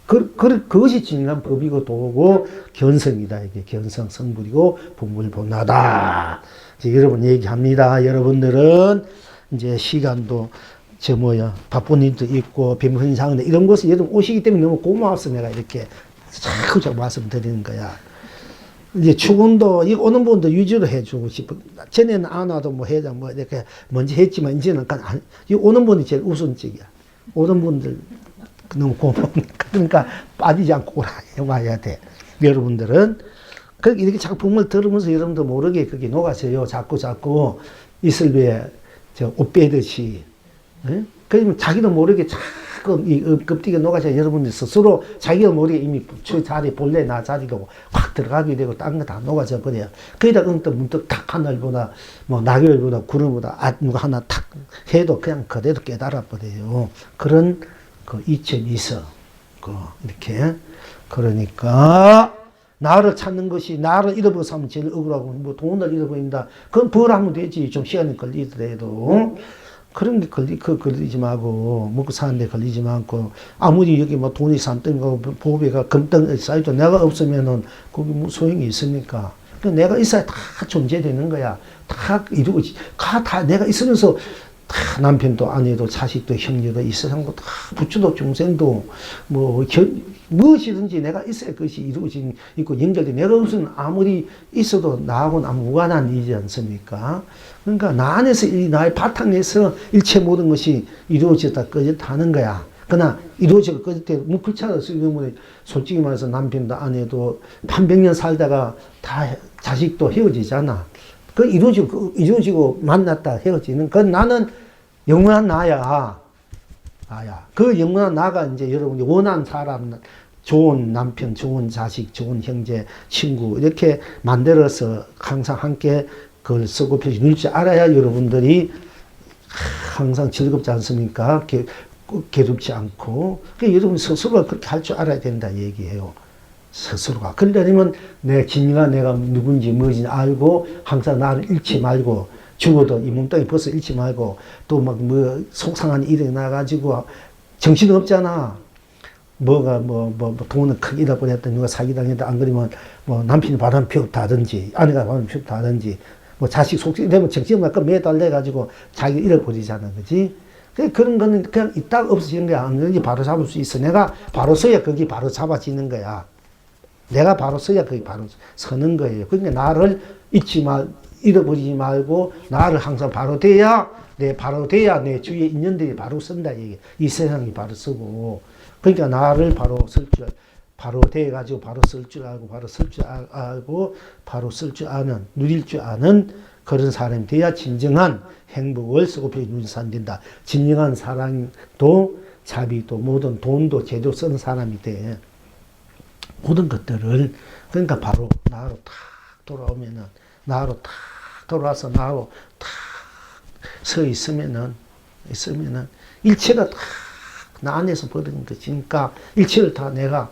그것이 진리한 법이고 도고 견성이다. 이게 견성 성불이고 분불본나다. 이제 여러분 얘기합니다. 여러분들은 이제 시간도 바쁜 일도 있고 병헌상인데 이런 곳에 여러분 오시기 때문에 너무 고마워서 내가 이렇게 자꾸 말씀드리는 거야. 이제 출근도 오는 분도 유지를 해주고 싶어. 전에는 안 와도 뭐 회장 뭐 이렇게 먼저 했지만 이제는 오는 분이 제일 우선적이야. 오는 분들 너무 고마우니까. 그러니까 빠지지 않고 와야 돼. 여러분들은 이렇게 작품을 들으면서 여러분도 모르게 그게 녹아서요. 자꾸 이슬배에 옷 빼듯이. 그러면 자기도 모르게 자꾸 이 껍데기가 녹아서 여러분들 스스로 자기가 모르게 이미 저 자리 본래 나 자리가 확 들어가게 되고 딴 거 다 녹아져 버려요. 거기다 문득 탁 하늘보다 뭐 낙엽보다 구름보다 누가 하나 탁 해도 그냥 그대로 깨달아 버려요. 그런 그 이점이 있어. 이렇게. 그러니까, 나를 찾는 것이, 나를 잃어버려서 하면 제일 억울하고, 뭐 돈을 잃어버린다. 그건 벌하면 되지. 좀 시간이 걸리더라도. 그런 게 걸리지 말고, 먹고 사는데 걸리지 않고, 아무리 여기 뭐 돈이 산등하고, 보배가 금덩 쌓여도 내가 없으면은, 거기 뭐 소용이 있습니까? 내가 있어야 다 존재되는 거야. 다 이루어지. 다 내가 있으면서, 다 남편도 아내도 자식도 형제도 이 세상도 다 부처도 중생도 무엇이든지 내가 있어야 그것이 이루어진 있고 연결돼. 내가 없으면 아무리 있어도 나하고는 아무 무관한 일이지 않습니까? 그러니까 나 안에서 나의 바탕에서 일체 모든 것이 이루어졌다 꺼졌다 하는 거야. 그러나 이루어지고 꺼졌대 뭐 그렇잖아. 솔직히 말해서 남편도 아내도 300년 살다가 다 자식도 헤어지잖아. 이루어지고 만났다 헤어지는 그건 나는 영원한 나야. 그 영원한 나가 이제 여러분이 원하는 사람, 좋은 남편, 좋은 자식, 좋은 형제, 친구 이렇게 만들어서 항상 함께 그걸 쓰고 펼쳐 누릴 줄 알아야 여러분들이 항상 즐겁지 않습니까? 괴롭지 않고. 그러니까 여러분 스스로가 그렇게 할 줄 알아야 된다 얘기예요. 스스로가. 그러려면 진리가 내가 누군지 뭐지 알고 항상 나를 잃지 말고 죽어도 이 몸뚱이 벗어 잃지 말고 또 막 뭐 속상한 일이 나가지고 정신 없잖아. 뭐가 돈을 크게 잃어버렸다 누가 사기당했다 안 그러면 뭐 남편이 바람 피웠다든지 아내가 바람 피웠다든지 뭐 자식 속지 되면 정신없나 매달려가지고 자기 잃어버리잖아. 그지? 그런 거는 그냥 있다가 없어지는 거야. 언제든지 바로 잡을 수 있어. 내가 바로 서야 거기 바로 잡아지는 거야. 내가 바로 서야 거기 바로 서는 거예요. 그러니까 나를 잃어버리지 말고 나를 항상 바로 돼야 내 주위에 인연들이 바로 선다 얘기. 이 세상이 바로 서고. 그러니까 나를 바로 돼가지고 바로 쓸 줄 알고 바로 쓸 줄 아는 누릴 줄 아는 그런 사람이 돼야 진정한 행복을 쓰고 누릴 사람이 된다. 진정한 사랑도 자비도 모든 돈도 제대로 쓰는 사람이 돼. 모든 것들을 그러니까 바로 나로 탁 돌아오면은 나로 탁 돌아와서 나로 탁 서 있으면은 일체가 탁 나 안에서 버리는 거지. 그러니까 일체를 다 내가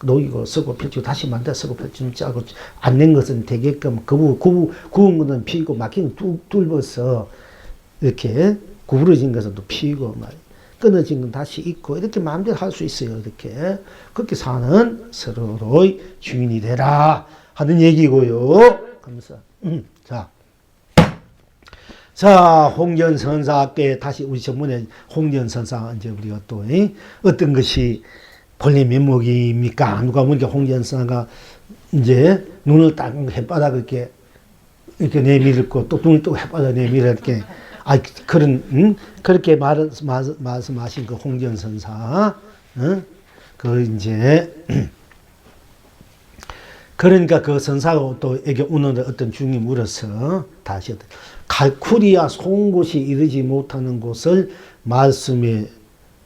녹이고 쓰고 펼치고 다시 만들어 쓰고 펼치고 짜고 안 낸 것은 되게끔 구운 것은 피고 막힌 뚫어서 이렇게 구부러진 것은 또 피고 끊어진 건 다시 있고 이렇게 마음대로 할 수 있어요. 이렇게 그렇게 사는 서로의 주인이 되라 하는 얘기고요. 그러면서 자 홍련선사께 다시 우리 전문에 홍련선사 이제 우리가 또 어떤 것이 본래 면목입니까? 누가 보니까 홍련선사가 이제 눈을 딱 햇바닥 이렇게 내밀고 또 눈을 또 햇바닥 내밀어 이렇게 그렇게 말씀하신 그 홍전선사, 그 이제, 그러니까 그 선사가 또 에게 오늘 어떤 중이 물어서 다시 갈쿠리아 송곳이 이르지 못하는 곳을 말씀해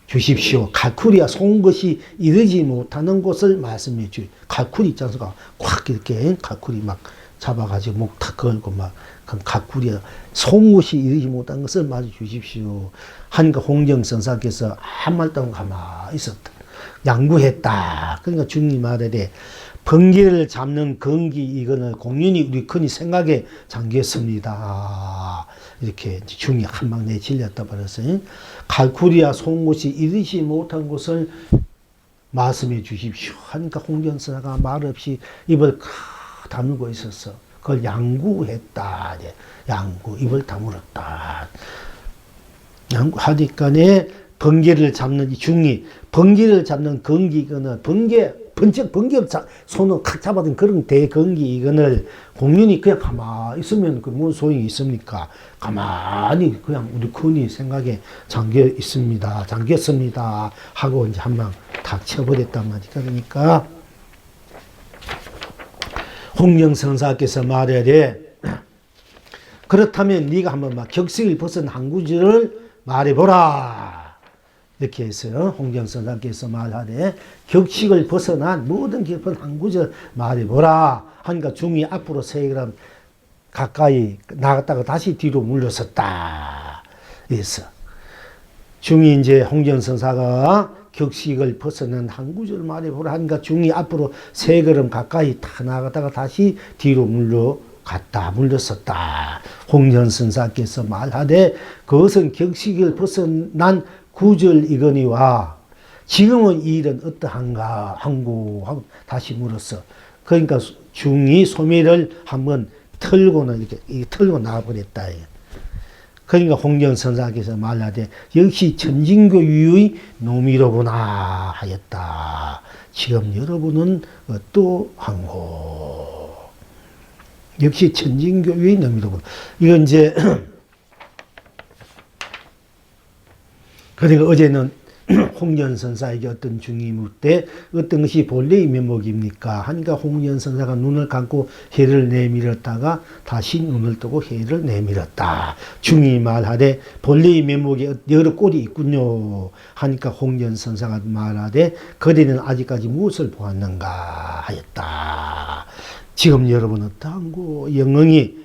주십시오. 갈쿠리아 송곳이 이르지 못하는 곳을 말씀해 주십시오. 갈쿠리 있잖습니까? 콱 이렇게 갈쿠리 막 잡아가지고 목 탁 걸고 막 갈쿠리아 송곳이 이르지 못하는 것을 말해 주십시오. 하니까 홍정선사께서 한 말도 안 하고 가만히 있었다. 양구했다. 그러니까 주님 말에 번개를 잡는 건기 이거는 공연히 우리 큰이 생각에 잠겼습니다. 이렇게 중이 한방 내 질렸다 버렸어요. 갈쿠리아 송곳이 이르지 못한 곳을 말씀해 주십시오. 하니까 홍전사가 말없이 입을 다물고 있었어. 그걸 양구했다. 양구 입을 다물었다. 양구하니까네 번개를 잡는 이 중이 번개를 잡는 건기 이거는 번개 손을 칵 잡아든 그런 대건기 이거를 공연히 그냥 가만히 있으면 그 무슨 소용이 있습니까? 가만히 그냥 우리 큰이 생각에 잠겼습니다 하고 이제 한 방 탁 쳐버렸단 말이야. 그러니까 홍정선사께서 말하되 그렇다면 네가 한번 막 격식을 벗은 한 구절을 말해보라. 이렇게 해서 홍정선사께서 말하되 격식을 벗어난 모든 깊은 한 구절 말해보라 하니까 중이 앞으로 3g 가까이 나갔다가 다시 뒤로 물러섰다. 그래서 중이 이제 홍정선사가 격식을 벗어난 한 구절 말해보라 하니까 중이 앞으로 3g 가까이 다 나갔다가 다시 뒤로 물러섰다. 홍정선사께서 말하되 그것은 격식을 벗어난 구절이거니와 지금은 이 일은 어떠한가 하고 다시 물었어. 그러니까 중이 소매를 한번 털고는 이렇게 털고 나와버렸다. 그러니까 홍정선사께서 말하되 역시 천진교유의 놈이로구나 하였다. 지금 여러분은 어떠한고? 역시 천진교유의 놈이로구나. 이건 이제 그러니까 어제는 홍전선사에게 어떤 중이 묻되 어떤 것이 본래의 면목입니까? 하니까 홍전선사가 눈을 감고 해를 내밀었다가 다시 눈을 뜨고 해를 내밀었다. 중이 말하되 본래의 면목에 여러 꼴이 있군요. 하니까 홍전선사가 말하되 그대는 아직까지 무엇을 보았는가 하였다. 지금 여러분 어떠한고? 영웅이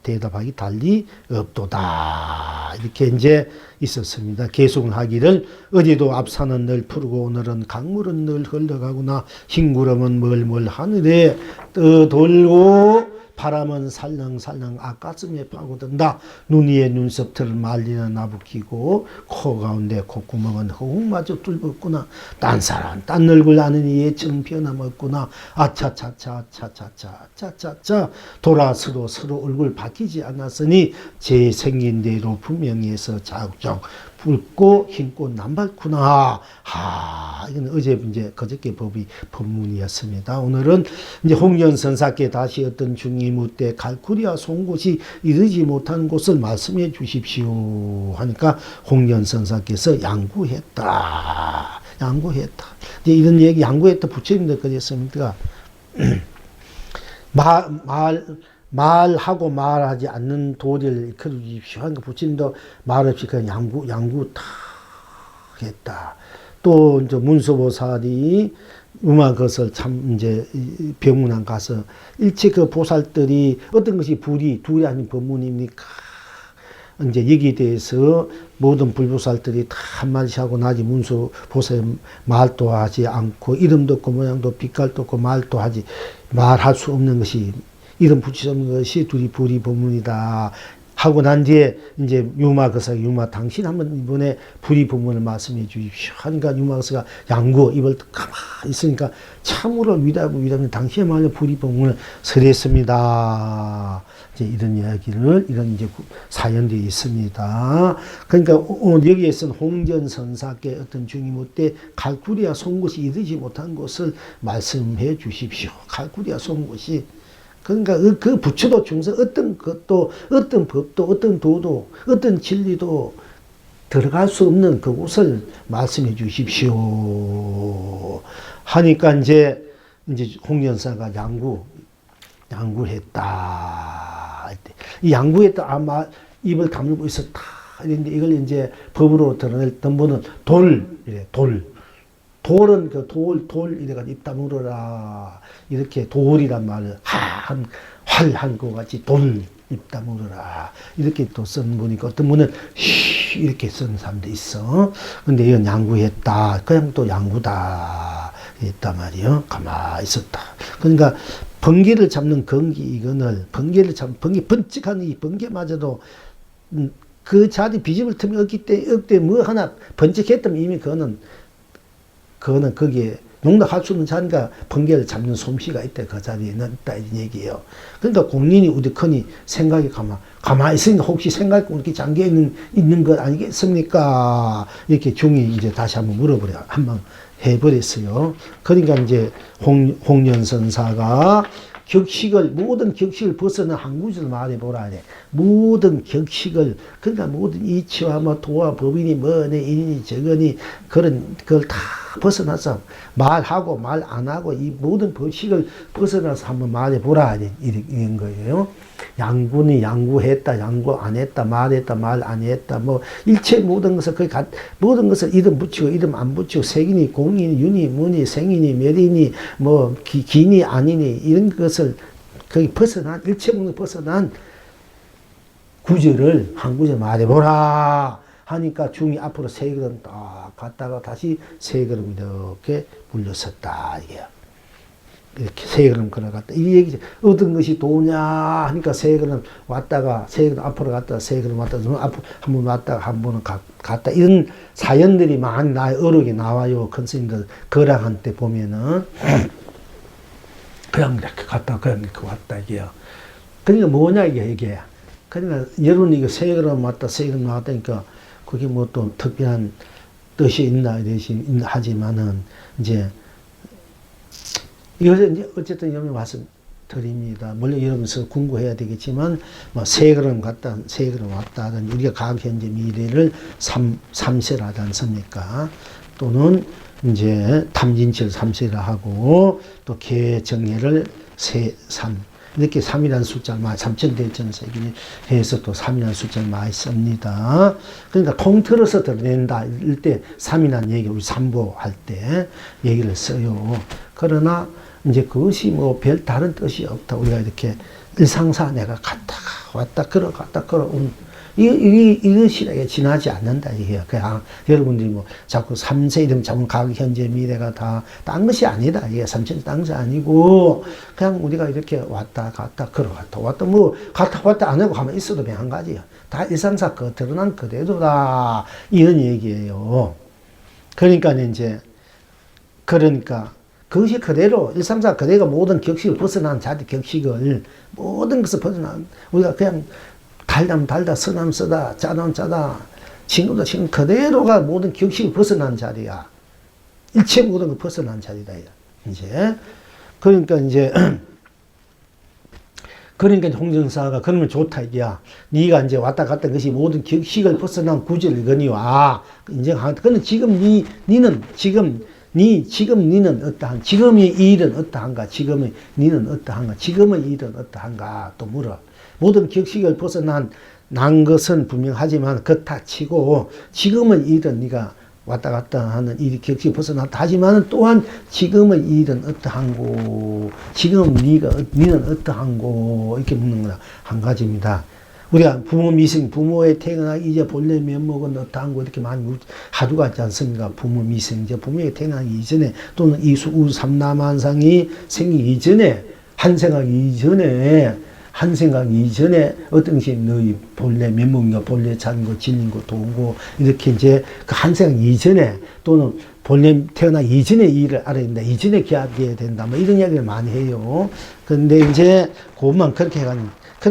대답하기 달리 없도다. 이렇게 이제 있었습니다. 계속 하기를 어제도 앞산은 늘 푸르고 오늘은 강물은 늘 흘러가구나. 흰 구름은 멀멀 하늘에 떠돌고 바람은 살랑살랑 앞가슴에 파고든다. 눈 위에 눈썹들을 말리는 나부끼고 코 가운데 콧구멍은 허웅마저 뚫었구나. 딴 사람 딴 얼굴 아는 이에 정 변함없구나. 아차차차차차차차차 돌아 서로 얼굴 바뀌지 않았으니 제 생긴 대로 분명히 해서 자욱정 붉고 흰꽃 남발구나. 이건 어제 이제 그저께 법문이었습니다. 오늘은 이제 홍전선사께 다시 어떤 중이 묻되 갈쿠리아 송곳이 이르지 못한 곳을 말씀해 주십시오. 하니까 홍전선사께서 양구했다. 이제 이런 얘기 양구했다 부처님들 그랬습니까? 말하고 말하지 않는 도리를 이끌어 주십시오. 하니까 부처님도 말 없이 그냥 양구 탁 했다. 또 이제 문수보살이 음악것을 참 이제 병문안 가서 일체 그 보살들이 어떤 것이 둘이 아닌 법문입니까? 이제 여기에 대해서 모든 불보살들이 다 한마디씩 하고 나지 문수보살 말도 하지 않고 이름도 없고 모양도 빛깔도 없고 말도 하지 말할 수 없는 것이 이름 붙일 수 없는 것이 둘이 불이 법문이다 하고 난 뒤에 이제 유마거사 당신 한번 이번에 불이 법문을 말씀해 주십시오 하니까 유마거사가 양구 입을 가만히 있으니까 참으로 위대하고 당신의 말에 불이 법문을 설했습니다. 이제 이런 이야기를 이런 이제 사연들이 있습니다. 그러니까 오늘 여기에서는 홍전선사께 어떤 중이 묻되 갈쿠리아 송곳이 이르지 못한 곳을 말씀해 주십시오. 갈쿠리아 송곳이 그러니까 그 부처도 중생 어떤 것도 어떤 법도 어떤 도도 어떤 진리도 들어갈 수 없는 그곳을 말씀해 주십시오. 하니까 이제 홍련사가 양구했다. 이 양구했다 아마 입을 다물고 있었다. 이런데 이걸 이제 법으로 드러낼 덤보는 돌은 돌 이래가지고 입 다물어라. 이렇게 돌이란 말을 활한 것 같이 돌 입 다물어라. 이렇게 또 쓴 분이니까 어떤 분은 이렇게 쓴 사람도 있어. 근데 이건 양구했다. 그냥 또 양구다. 했단 말이요. 가만히 있었다. 그러니까 번개를 잡는 번개를 번개 번쩍한 이 번개마저도 그 자리 비집을 틈이 없기 때문에 뭐 하나 번쩍했다면 이미 그거는 거기에 농락할 수 없는 자리가 번개를 잡는 솜씨가 있다. 그 자리에는 있다. 이런 얘기예요. 그러니까 공인이 우두커니 생각이 가만히 있으니까 혹시 생각이 이렇게 잠겨 있는 것 아니겠습니까? 이렇게 중이 이제 다시 한번 한번 해버렸어요. 그러니까 이제 홍련선사가 모든 격식을 벗어난 한 구절 말해보라. 모든 격식을, 그러니까 모든 이치와 도와 법이니 뭐니 이니 저거니 그걸 다 벗어나서 말하고 말 안 하고 이 모든 법식을 벗어나서 한번 말해보라. 이런 거예요. 양구니 양구했다, 양구 안 했다, 말했다, 말 안 했다, 일체 모든 것을 모든 것을 이름 붙이고 이름 안 붙이고 색이니 공이니 윤이 무니 생이니 멸이니 기니 아니니 이런 것을 거기 일체 모든 벗어난 구절을 한 구절 말해보라 하니까 중이 앞으로 세 걸음 딱 갔다가 다시 세 걸음 이렇게 물러섰다. 이렇게 세 걸음 걸어갔다. 이 얘기죠. 얻은 것이 도냐 하니까 세 걸음 왔다가 세 걸음 앞으로 갔다가 세 걸음 왔다가 한 번 왔다가 한 번은 갔다. 이런 사연들이 많이 나의 어록에 나와요. 큰 스님들 거락한 때 보면은 그냥 이렇게 갔다 그냥 이렇게 왔다 이게요. 그러니까 뭐냐 이게. 그러니까 여러분 이거 세 걸음 왔다 세 걸음 왔다니까 그게 또 특별한 뜻이 있나 하지만은 이제 이것은 이제 어쨌든 여러분 말씀드립니다. 물론 여러분서 공부해야 되겠지만 세 걸음 갔다 세 걸음 왔다 우리가 과학 현재 미래를 삼세라 하지 않습니까? 또는 이제 탐진치를 삼세라 하고 또 개정해를 삼 이렇게 3이라는 숫자를 많이 삼천대천에서 해서 또 3이라는 숫자를 많이 씁니다. 그러니까 통틀어서 드러낸다 이럴 때 3이라는 얘기 우리 삼보할 때 얘기를 써요. 그러나 이제 그것이 별 다른 뜻이 없다. 우리가 이렇게 일상사 내가 갔다가 왔다 걸어온 이것이 지나지 않는다 이게요. 그냥 여러분들이 자꾸 3세 이름 자꾸 과거 현재 미래가 다 딴 것이 아니다. 이게 삼천 딴 것이 아니고 그냥 우리가 이렇게 왔다 갔다 걸어갔다 왔다 갔다 왔다 안 하고 가만히 있어도 그냥 한 가지야. 다 일상사 드러난 그대로다 이런 얘기예요. 그러니까 그것이 그대로 일상사 그대가 모든 격식을 벗어난 자리 격식을 모든 것을 벗어난 우리가 그냥 달다면 달다 쓰다면 쓰다 짜다면 짜다 징후다 징후 그대로가 모든 격식을 벗어난 자리야. 일체 모든 걸 벗어난 자리다. 이제 그러니까 홍정사가 그러면 좋다 이게야. 네가 이제 왔다 갔다 것이 모든 격식을 벗어난 구절이거니와 인정하다. 근데 지금 니는 어떠한 지금의 일은 어떠한가? 지금의 니는 어떠한가? 지금의 일은 어떠한가? 또 물어. 모든 격식을 벗어난 것은 분명하지만 그렇다 치고 지금의 일은 네가 왔다 갔다 하는 이 격식이 벗어났다 하지만 또한 지금의 일은 어떠한고? 지금 니는 어떠한고? 이렇게 묻는 거라 한 가지입니다. 우리가 부모 미생, 부모의 태어나기 이제 본래 면목은 어떠한고 이렇게 많이 하두가 있지 않습니까? 부모 미생, 이제 부모의 태어나기 이전에 또는 이수 삼남한상이 생기기 이전에 한 생각 이전에 어떤 것이 너희 본래 면목인가 본래 자인고 진인고 도고 이렇게 이제 그 한 생각 이전에 또는 본래 태어나기 이전에 일을 알아야 된다. 이전에 기억해야 된다. 이런 이야기를 많이 해요. 근데 이제 그것만 그렇게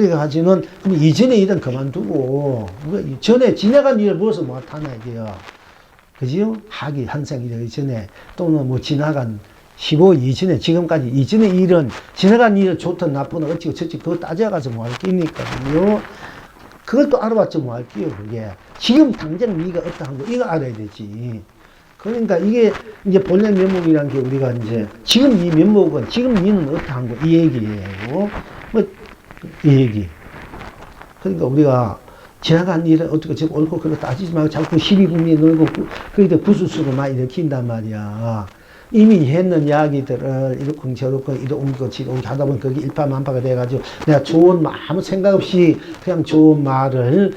가지고는 그럼 이전에 일은 그만두고 전에 지나간 일을 무엇을 못하나 이게요. 그지요? 하기 한 생각 전에 또는 지나간 15 이전에, 지금까지 이전의 일은, 지나간 일은 좋든 나쁘든 어찌고 저찌 그거 따져가서 뭐 할 게니까요. 그걸 또 알아봤자 뭐 할게요, 그게. 지금 당장 네가 어떠한 거, 이거 알아야 되지. 그러니까 이게 이제 본래 면목이라는 게 우리가 이제 지금 이 면목은 지금 니는 어떠한 거, 이 얘기예요. 뭐, 이 얘기. 그러니까 우리가 지나간 일을 어떻게 지금 옳고 그렇고 따지지 말고 자꾸 시비분이 놀고 거기다 구수수로 막 일으킨단 말이야. 이미 했는 이야기들을 이렇고 저렇고 이렇게 옮기고 지고 하다 보면 그게 일파만파가 돼가지고 내가 좋은 아무 생각 없이 그냥 좋은 말을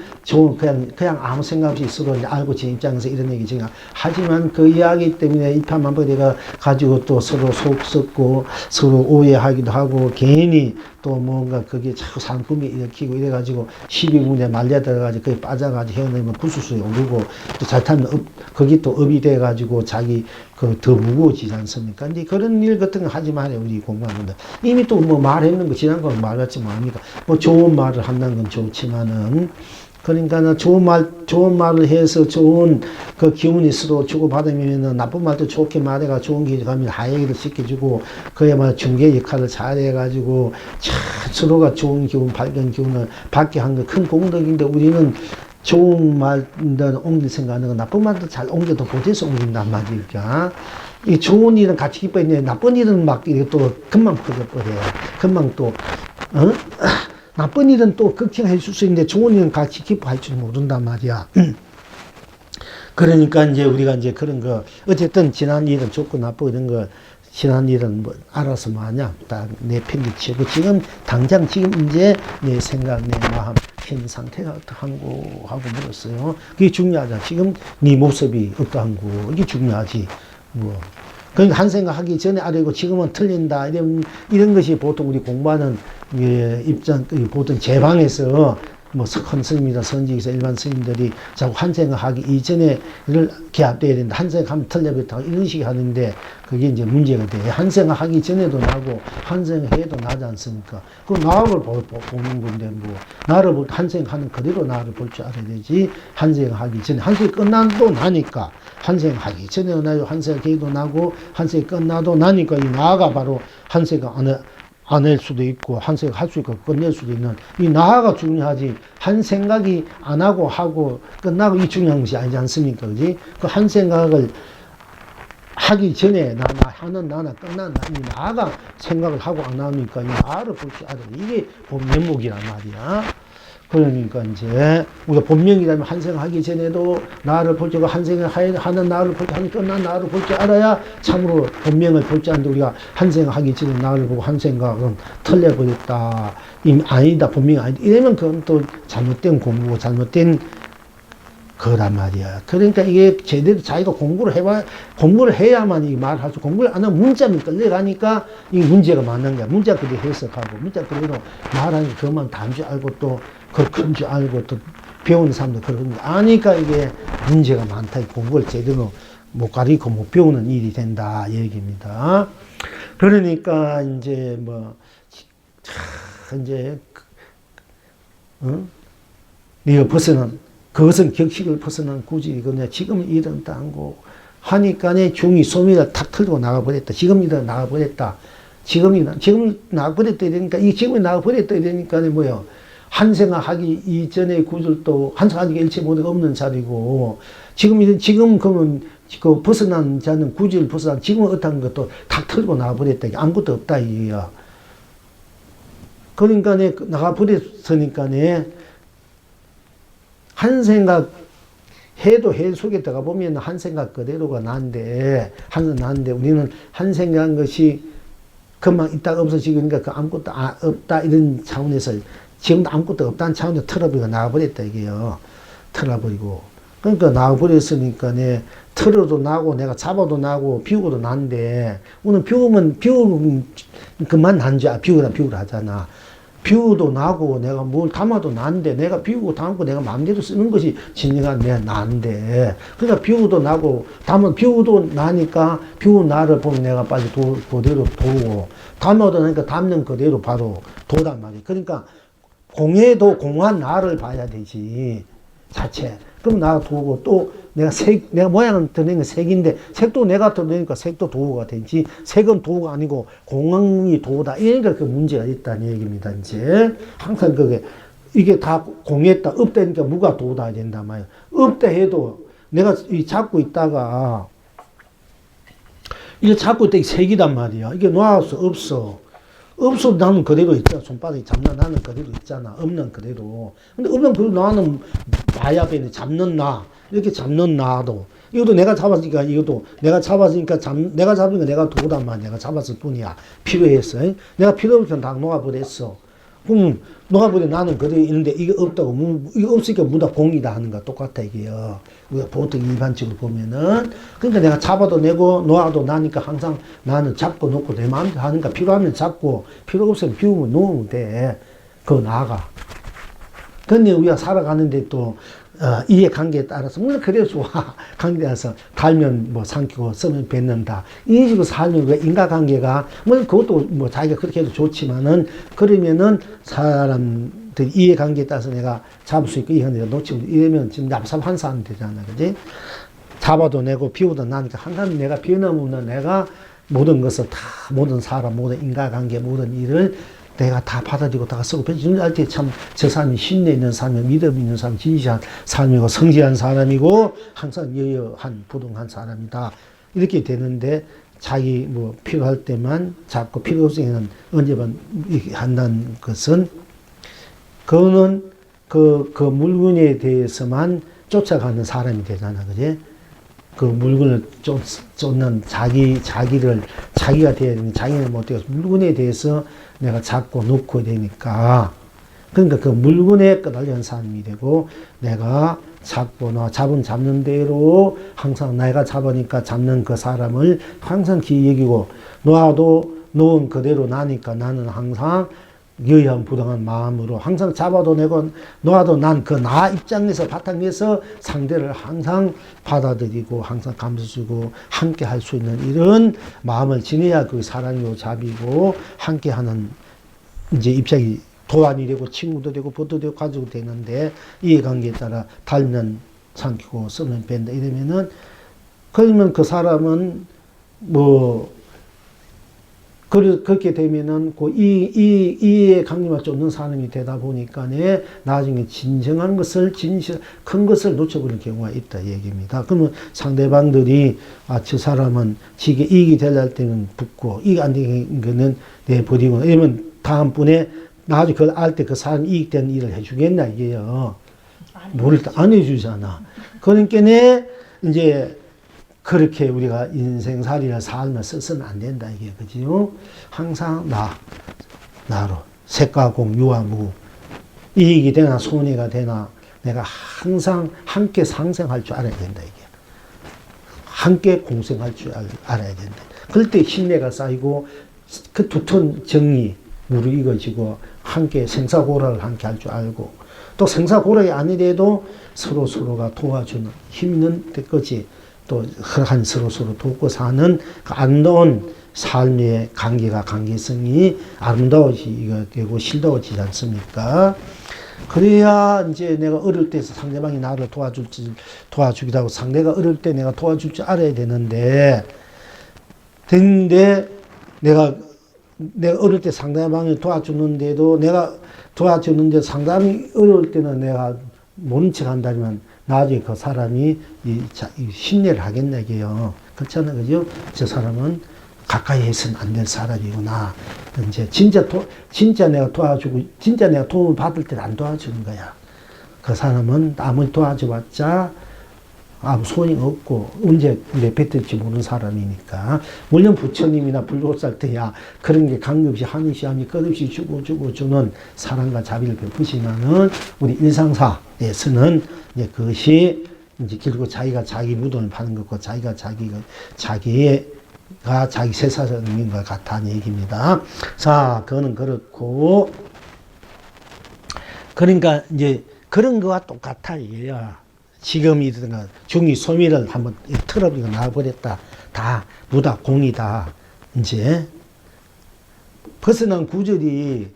그냥 아무 생각 없이 서로 이제 알고 제 입장에서 이런 얘기 지금 하지만 그 이야기 때문에 일파만파가 돼가 가지고 또 서로 속 썩고 서로 오해하기도 하고 괜히 또 뭔가 그게 자꾸 상품이 일으키고 이래가지고 시비문에 말려들어가지고 거기 빠져가지고 헤어내면 부수수에 오르고 또 잘타면 거기 또 업이 돼가지고 자기 그 더 무거워지지 않습니까? 근데 그런 일 같은 거 하지 말아요, 우리 공부하는데. 이미 또 뭐 말했는 거, 지난 거 말했지 뭐합니까? 뭐 좋은 말을 한다는 건 좋지만은, 그러니까 좋은 말을 해서 좋은 그 기운이 서로 주고받으면은 나쁜 말도 좋게 말해가 좋은 게 가면 하얘기를 시켜주고, 그야말로 중개 역할을 잘해가지고, 서로가 좋은 기운, 밝은 기운을 받게 한 거 큰 공덕인데 우리는 좋은 말들 옮길 생각하는 거 나쁜 말도 잘 옮겨도 고쳐서 옮긴단 말이니까. 이 좋은 일은 같이 기뻐했는데 나쁜 일은 막 또 금방 퍼져버려요. 금방 또, 나쁜 일은 또 걱정해 줄 수 있는데 좋은 일은 같이 기뻐할 줄 모른단 말이야. 그러니까 이제 우리가 이제 그런 거, 어쨌든 지난 일은 좋고 나쁘고 이런 거, 지난 일은 뭐 알아서 뭐 하냐. 딱 내 편집치고 지금 당장 지금 이제 내 생각, 내 마음, 현 상태가 어떠한고 하고 물었어요. 그게 중요하잖아. 지금 네 모습이 어떠한고 이게 중요하지. 뭐. 그러니까 한 생각 하기 전에 알고 지금은 틀린다. 이런 것이 보통 우리 공부하는 보통 제방에서 뭐 큰 스님이나 선지기사 일반 스님들이 자꾸 한 생각하기 이전에 를 기합돼야 된다. 한 생각하면 틀려버렸다. 이런 식이 하는데 그게 이제 문제가 돼. 한 생각하기 전에도 나고 한 생각해도 나지 않습니까? 그 나를 보는 건데 뭐 나를 한 생각하는 그대로 나를 볼 줄 알아야 되지. 한 생각하기 전에 한 생각 끝나도 나니까 한 생각하기 전에 나요. 한 생각해도 나고 한 생각 끝나도 나니까 이 나가 바로 한 생각 안 할 수도 있고 한 생각 할 수 있고 끝낼 수도 있는 이 나가 중요하지 한 생각이 안 하고 끝나고 이 중요한 것이 아니지 않습니까? 그지? 그 한 생각을 하기 전에 하는 나나 끝난 이 나가 생각을 하고 안 하니까 이 나를 볼 줄 알아야 돼. 이게 본면목이란 말이야. 그러니까 이제 우리가 본명이라면 한 생각 하기 전에도 나를 볼 줄, 한 생각 하는 나를 볼 줄, 끝난 나를 볼 줄 알아야 참으로 본명을 볼 줄 아는데 우리가 한 생각 하기 전에 나를 보고 한 생각은 틀려버렸다. 아니다, 본명이 아니다. 이러면 그건 또 잘못된 공부고 잘못된 거란 말이야. 그러니까 이게 제대로 자기가 공부를 해야만 이 말을 할 수, 공부를 안 하면 문자만 끌려가니까 이 문제가 많은 거야. 문자 그대로 해석하고, 문자 그대로 말하니까 그것만 단 줄 알고 또, 그걸 큰 줄 알고 또 배우는 사람도 그런 거 아니까 이게 문제가 많다. 공부를 제대로 못 가르치고 못 배우는 일이 된다. 이 얘기입니다. 그러니까 이제 이제, 네가 그것은 격식을 벗어난 굳이 이거냐. 지금 이런 땅고 하니까 중이 소미가 탁 틀고 나가버렸다. 지금 이런 나가버렸다. 지금 나가버렸다. 이러니까 이 지금이 나가버렸다. 이러니까 뭐요. 한 생각 하기 이전의 구절도 한 생각 하기 일체 모두가 없는 자리고 지금 그러면 그 벗어난 자는 구절 벗어난 지금은 어떤 것도 탁 틀고 나가버렸다. 아무것도 없다. 이게요. 그러니까 나가버렸으니까 한 생각 해도 해 속에 들어가 보면 한 생각 그대로가 난데 우리는 한 생각한 것이 금방 있다가 없어지니까 그 아무것도 없다 이런 차원에서 지금도 아무것도 없다는 차원에서 틀어버리고 나가버렸다 이게요. 틀어버리고 그러니까 나가버렸으니까 틀어도 나고 내가 잡아도 나고 비우고도 난데 오늘 비우면 그만 난 줄 비우라 하잖아. 비우도 나고 내가 뭘 담아도 난데 내가 비우고 담고 내가 마음대로 쓰는 것이 진리가 내 난데 그러니까 비우도 나고 비우도 나니까 비운 나를 보면 내가 빨리 그대로 도고 담아도 나니까 담는 그대로 바로 도단 말이야. 그러니까 공해도 공한 나를 봐야 되지 자체. 그럼 나 도구 또 내가 모양은 드는 게 색인데 색도 내가 드니까 색도 도구가 되지. 색은 도구가 아니고 공이 도구다. 이러니까 그 문제가 있다는 얘기입니다. 이제 항상 그게 이게 다 공했다 없다니까 무가 도구다 된단 말이야. 없다 해도 내가 잡고 있다가 이게 잡고 있다 색이단 말이야. 이게 놓아서 없어. 없어도 나는 그대로 있잖아. 손바닥에 잡나 나는 그대로 있잖아. 없는 그대로. 근데 없는 그대로 나는 마야베네 잡는 나. 이렇게 잡는 나도. 이것도 내가 잡았으니까 이것도 내가 잡았으니까 내가 잡으니까 내가 도구단 말이야. 내가 잡았을 뿐이야. 필요했어. 내가 필요 없으면 다 녹아버렸어. 그럼 녹아버려 나는 그대로 있는데 이게 없다고 이게 없으니까 무다 공이다 하는 거 똑같아 이게요. 우리가 보통 일반적으로 보면은 그러니까 내가 잡아도 내고 놓아도 나니까 항상 나는 잡고 놓고 내 마음대로 하니까 필요하면 잡고 필요 없으면 비우면 놓으면 돼. 그거 나가. 근데 우리가 살아가는데 또 이해관계에 따라서 물론 그래도 좋아. 관계에 따라서 달면 뭐 삼키고 쓰면 뱉는다. 이런 식으로 살면 왜 인과관계가 물론 그것도 뭐 자기가 그렇게 해도 좋지만은 그러면은 사람들 이해관계에 따라서 내가 잡을 수 있고 이해관계가 놓치고 이러면 지금 납삽한 사람 되잖아. 그지? 잡아도 내고 비우도 나니까 항상 내가 변함없는 내가 모든 것을 다 모든 사람 모든 인과관계 모든 일을 내가 다 받아들이고 다 쓰고 지금 때 참 저 사람이 신뢰 있는 사람이고 믿음 있는 사람 진실한 사람이고 성실한 사람이고 항상 여여한 부동한 사람이다 이렇게 되는데 자기 뭐 필요할 때만 잡고 필요 없으면 언제만 이렇게 한다는 것은 그거는 그 물건에 대해서만 쫓아가는 사람이 되잖아. 그지? 그 물건을 쫓는 자기가 돼야 되는 자기는 못되고 물건에 대해서 내가 잡고 놓고 되니까 그러니까 그 물건에 끄달리는 사람이 되고 내가 잡고 잡는 대로 항상 내가 잡으니까 잡는 그 사람을 항상 기히 여기고 놓은 그대로 나니까 나는 항상 여의한 부당한 마음으로 항상 잡아도 내고 놓아도 난 그 나 입장에서 바탕에서 상대를 항상 받아들이고 항상 감수주고 함께 할 수 있는 이런 마음을 지내야 그 사랑이고 자비고 함께 하는 이제 입장이 도안이 되고 친구도 되고 벗도 되고 가족도 되는데 이해관계에 따라 달면 삼키고 쓰면 뺀다 이러면은 그러면 그 사람은 뭐 그렇게 되면은 이의 관계만 쫓는 사람이 되다 보니까 나중에 진정한 것을 큰 것을 놓쳐버리는 경우가 있다 얘기입니다. 그러면 상대방들이 저 사람은 지게 이익이 되려 때는 붙고 이익 안 되는 거는 내버리고 이러면 다음번에 나중에 그걸 알 때 그 사람이 이익되는 일을 해주겠나 이게요. 모를 때 안 해주잖아. 그러니까 이제 그렇게 우리가 인생살이나 삶을 써서는 안 된다, 이게, 그지요? 항상 나로. 색과 공, 유와 무. 이익이 되나, 손해가 되나, 내가 항상 함께 상생할 줄 알아야 된다, 이게. 함께 공생할 줄 알아야 된다. 그럴 때 신뢰가 쌓이고, 그 두터운 정이 무르익어지고, 함께 생사고락을 함께 할 줄 알고, 또 생사고락이 아니래도 서로가 도와주는 힘 있는 때까지 또 한 서로 돕고 사는 그 아름다운 삶의 관계성이 아름다워지고 실다워지지 않습니까? 그래야 이제 내가 어릴 때 상대방이 나를 도와주기도 하고 상대가 어릴 때 내가 도와줄 줄 알아야 되는데 내가 어릴 때 상대방이 도와주는데도 내가 도와주는데 상대방이 어려울 때는 내가 모른 척 한다면 나중에 그 사람이 신뢰를 하겠나, 이게요. 그렇잖아, 그죠? 저 사람은 가까이 해서는 안 될 사람이구나. 이제 진짜 내가 도와주고, 진짜 내가 도움을 받을 때는 안 도와주는 거야. 그 사람은 아무리 도와줘봤자 아무 소용이 없고, 언제 내뱉을지 모르는 사람이니까. 물론 부처님이나 불보살 때야 그런 게 강급시, 한의시, 함이 끝없이 주는 사랑과 자비를 베푸시면은 우리 일상사에서는 이제 그것이 이제 결국 자기가 자기 무덤을 파는 것과 자기가 자기 세사적인 것 같다는 얘기입니다. 자, 그거는 그렇고, 그러니까 이제 그런 거와 똑같아, 이게요. 지금이든가 중이 소미를 한번 틀어버리고 나와버렸다. 다 무다 공이다. 이제 벗어난 구절이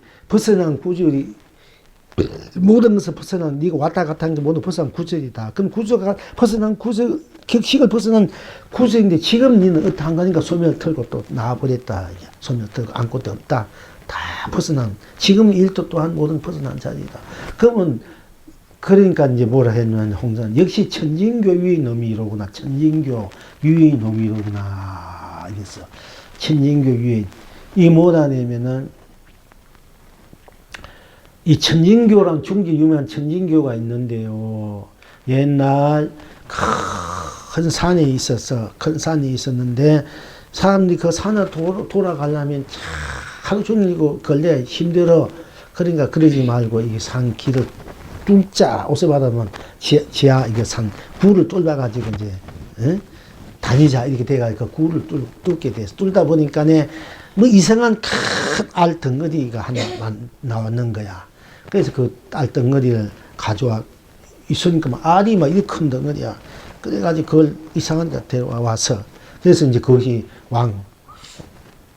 모든 것을 벗어난, 네가 왔다 갔다 하는 게 모두 벗어난 구절이다. 그럼 구절가 벗어난 구절, 격식을 벗어난 구절인데 지금 너는 어떠한 거니까 소멸 털고 또 나와버렸다. 소멸 털고 아무것도 없다. 다 벗어난, 지금 일도 또한 모든 벗어난 자리다. 그러면, 그러니까 이제 뭐라 했냐면, 홍사는 역시 천진교 유의 놈이로구나. 천진교 유의 놈이로구나. 이랬어. 천진교 유의. 이 뭐라냐면은, 이 천진교랑 중국 유명한 천진교가 있는데요. 옛날 큰 산에 있었어. 큰 산이 있었는데, 사람들이 그 산을 돌아가려면 하루 종일 이거 걸려 힘들어. 그러니까 그러지 말고 이 산 길을 뚫자. 옷에 받으면 지하 이게 산 굴을 뚫어가지고 이제 다니자 이렇게 돼가지고 그 굴을 뚫게 돼서 뚫다 보니까네 뭐 이상한 큰 알 덩어리가 하나 나왔는 거야. 그래서 그 알 덩어리를 가져와 있으니까 막 알이 막 이렇게 큰 덩어리야. 그래가지고 그걸 이상한 데 데려와서 그래서 이제 그것이 왕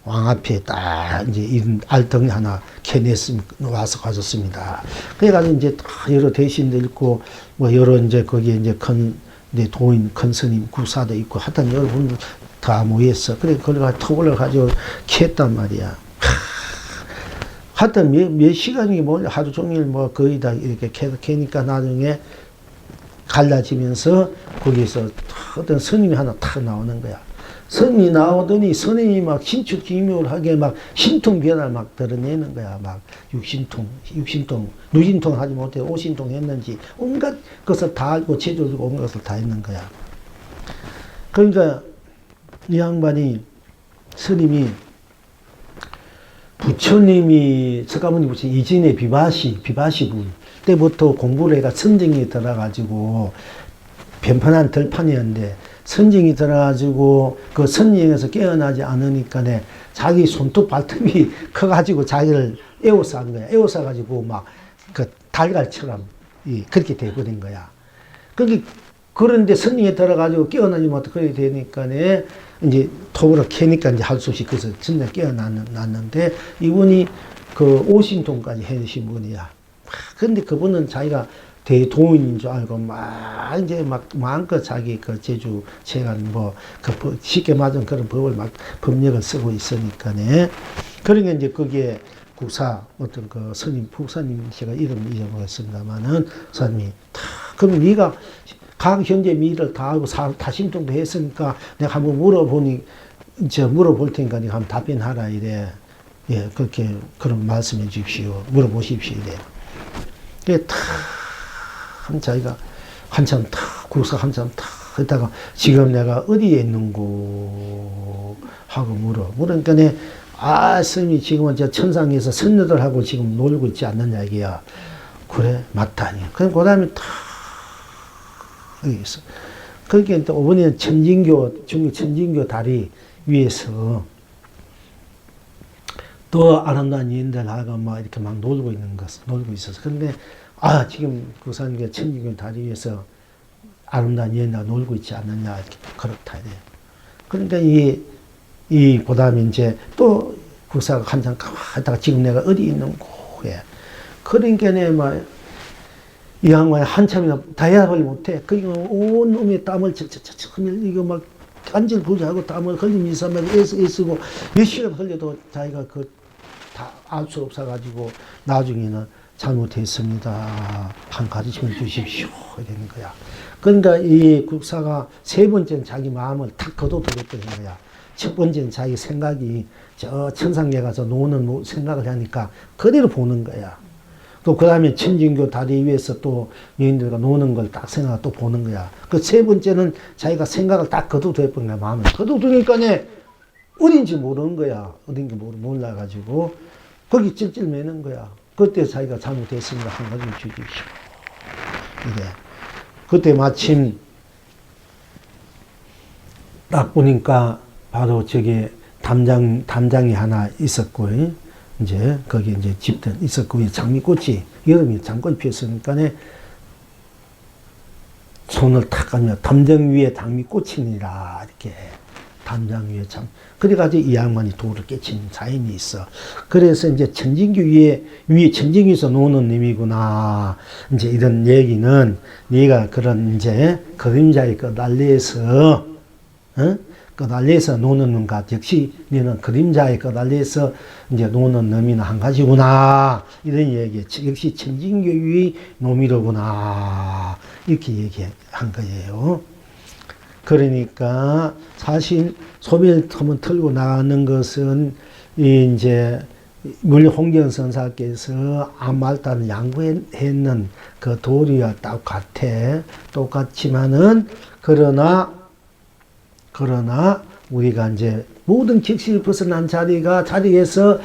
앞에 딱 이제 이런 알덩이 하나 캐냈습니다. 와서 가졌습니다. 그래가지고 이제 다 여러 대신들 있고 뭐 여러 이제 거기에 이제 큰 이제 도인 큰 스님 구사도 있고 하여튼 여러 분들 다 모였어. 그래 그래가 턱을 가지고 캤단 말이야. 하여튼 몇 시간이 뭐 하루 종일 뭐 거의 다 이렇게 캐니까 나중에 갈라지면서 거기서 어떤 스님이 하나 탁 나오는 거야. 스님이 나오더니 스님이 막 신축기묘하게 막 신통변화를 막 드러내는 거야. 막 육신통, 누진통 하지 못해 오신통 했는지 온갖 것을 다 알고 제조주고 온갖 것을 다 했는 거야. 그러니까 이 양반이 스님이 부처님이 석가모니 부처님 이진의 비바시분 때부터 공부를 해가 선정이 들어가지고 변판한 들판이었는데 선정이 들어가지고 그 선정에서 깨어나지 않으니까 자기 손톱 발톱이 커가지고 자기를 에워싼 거야. 에워싸가지고 막 그 달걀처럼 그렇게 돼버린 거야. 그런데 선정에 들어가지고 깨어나지 못해 그렇게 되니까 이제 톱으로 캐니까 이제 할 수 없이 그래서 진짜 깨어났는데 이분이 그 오신통까지 해주신 분이야. 근데 그분은 자기가 대도인인 줄 알고 막 이제 막 마음껏 자기 그 제주 체간 뭐 그 쉽게 말하면 그런 법을 막 법력을 쓰고 있으니까네. 그러니까 이제 거기에 국사 어떤 그 스님 국사님 제가 이름을 잊어먹었습니다만은 스님이 그럼 네가 각 현재 미를 다 알고 다심통도 했으니까 내가 한번 물어볼 테니까 네가 한번 답변하라 이래. 예, 그렇게 그런 말씀해 주십시오. 물어보십시오 이래. 그게 자기가 한참 국사 한참 했다가 지금 내가 어디에 있는고 하고 물으니까 스님이 지금은 저 천상에서 선녀들하고 지금 놀고 있지 않느냐 이게야. 그래 맞다니. 그럼 그 다음에 여기 있어. 그렇게 또 이번에는 중국 천진교 다리 위에서 또 아름다운 여인들하고 막 이렇게 막 놀고 있어서. 그런데 지금 국사님께 천진교 다리 위에서 아름다운 여인들하고 놀고 있지 않느냐 이렇게 그렇다 이래. 그러니까 그 다음에 이제 또 국사가 한참 하다가 지금 내가 어디 있는고 해. 그러니까 이 양반이 한참이나 대답을 못해. 온 놈의 땀을 이거 막 간질부지하고 땀을 흘리면서 막 애쓰고 몇 시간 흘려도 자기가 다 알 수 없어가지고 나중에는 잘못했습니다. 한 가르침을 주십시오. 이러는 거야. 그러니까 이 국사가 세 번째는 자기 마음을 탁 거둬들였던 거야. 첫 번째는 자기 생각이 저 천상에 가서 노는 생각을 하니까 그대로 보는 거야. 또 그 다음에 천진교 다리 위에서 또 여인들과 노는 걸 딱 생각하고 또 보는 거야. 그 세 번째는 자기가 생각을 딱 거둬들였던 거야. 마음을 거둬두니까 어딘지 모르는 거야. 어딘지 몰라가지고 거기 찔찔 매는 거야. 그때 자기가 잘못했습니다. 한 가지 주십시오. 이래. 그때 마침 딱 보니까 바로 저기 담장이 하나 있었고, 이제 거기 이제 집들 있었고, 장미꽃이 여름에 장꽃이 피었으니까 손을 탁 하면 담장 위에 장미꽃이니라 이렇게 담장 위에 참. 그래가지고 이 양반이 돌을 깨친 사연이 있어. 그래서 이제 천진교 위에 천진교에서 노는 놈이구나. 이제 이런 얘기는 네가 그런 이제 그림자에 끄달려서, 끄달려서 노는 놈과 역시 너는 그림자에 끄달려서 이제 노는 놈이나 한 가지구나. 이런 얘기. 역시 천진교 위의 놈이로구나. 이렇게 얘기한 거예요. 그러니까 사실 소멸 터문 털고 나가는 것은 이제 물론 홍경 선사께서 아말다를 양구했는 그 도리와 똑같지만은 그러나 우리가 이제 모든 격식을 벗어난 자리에서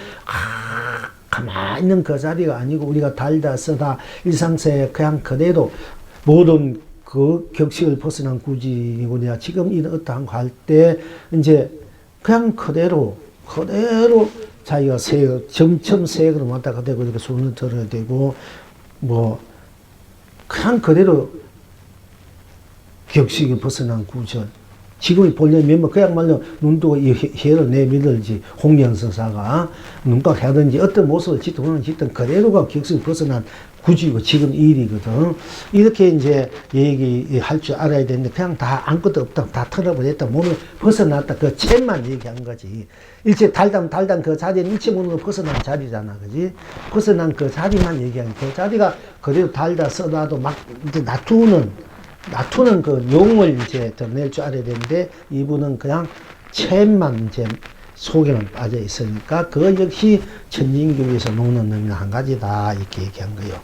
가만히 있는 그 자리가 아니고 우리가 달다 쓰다 일상생활 그냥 그대로 모든 그 격식을 벗어난 구지구냐 지금 이런 어떠한 거 할 때 이제 그냥 그대로 자기가 점점 세계로 왔다가 되고 이렇게 손을 들어야 되고 뭐 그냥 그대로 격식을 벗어난 구절 지금이 보려면 그야말로 눈뜨고 이 해를 내밀든지 홍련서사가 눈깍 하든지 어떤 모습을 짓든 그대로가 격식을 벗어난 구지고 지금 일이거든. 이렇게 이제 얘기할 줄 알아야 되는데 그냥 다 아무것도 없다. 다 털어버렸다. 몸을 벗어났다. 그 챗만 얘기한 거지. 일체 달당 그 자리는 일체 모르는 벗어난 자리잖아. 그지? 벗어난 그 자리만 얘기하는 그 자리가 그래도 달다 써놔도 막 이제 놔두는 그 용을 이제 더 낼 줄 알아야 되는데 이분은 그냥 챗만 이제 속에는 빠져 있으니까 그 역시 천진교에서 노는 놈이 한 가지다 이렇게 얘기한 거예요.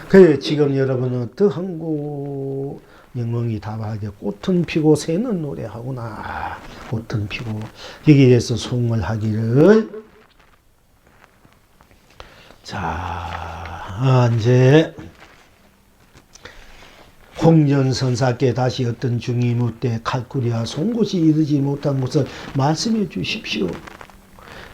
그래 지금 여러분은 어떠한고 영웅이 답하되 꽃은 피고 새는 노래하구나. 꽃은 피고 여기에서 송을 하기를 자 이제 홍련선사께 다시 어떤 중이 묻되 칼꾸리와 송곳이 이르지 못한 것을 말씀해 주십시오.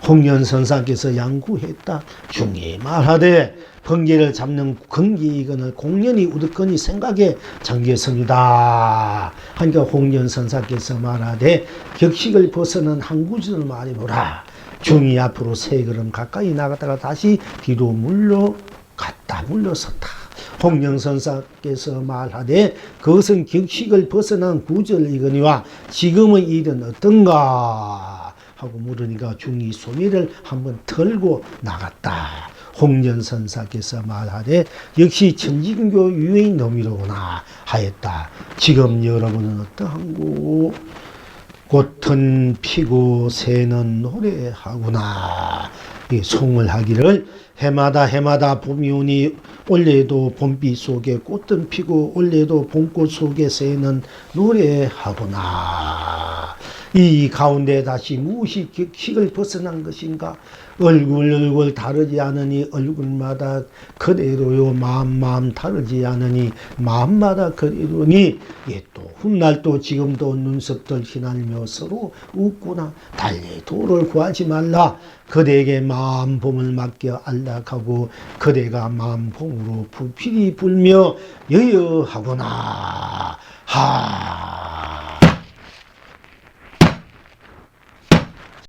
홍련선사께서 양구했다. 중이 말하되 번개를 잡는 건기이건을 공연히 우두커니 생각에 잠겼습니다. 하니까 홍련선사께서 말하되 격식을 벗어난 한 구절을 말해보라. 중이 앞으로 세 걸음 가까이 나갔다가 다시 뒤로 물러섰다. 홍련선사께서 말하되 그것은 격식을 벗어난 구절이거니와 지금의 일은 어떤가 하고 물으니까 중이 소리를 한번 털고 나갔다. 홍련선사께서 말하되 역시 천진교 유의 놈이로구나 하였다. 지금 여러분은 어떠한고? 꽃은 피고 새는 노래하구나. 이 송을 하기를 해마다 봄이 오니 올해도 봄비 속에 꽃은 피고 올해도 봄꽃 속에 새는 노래하구나. 이 가운데 다시 무엇이 격식을 벗어난 것인가? 얼굴 다르지 않으니 얼굴마다 그대로요. 마음 다르지 않으니 마음마다 그대로니 예, 또 훗날 또 지금도 눈썹들 휘날며 서로 웃구나. 달리 도를 구하지 말라. 그대에게 마음 봄을 맡겨 안락하고 그대가 마음 봄으로 불필이 불며 여여하구나. 하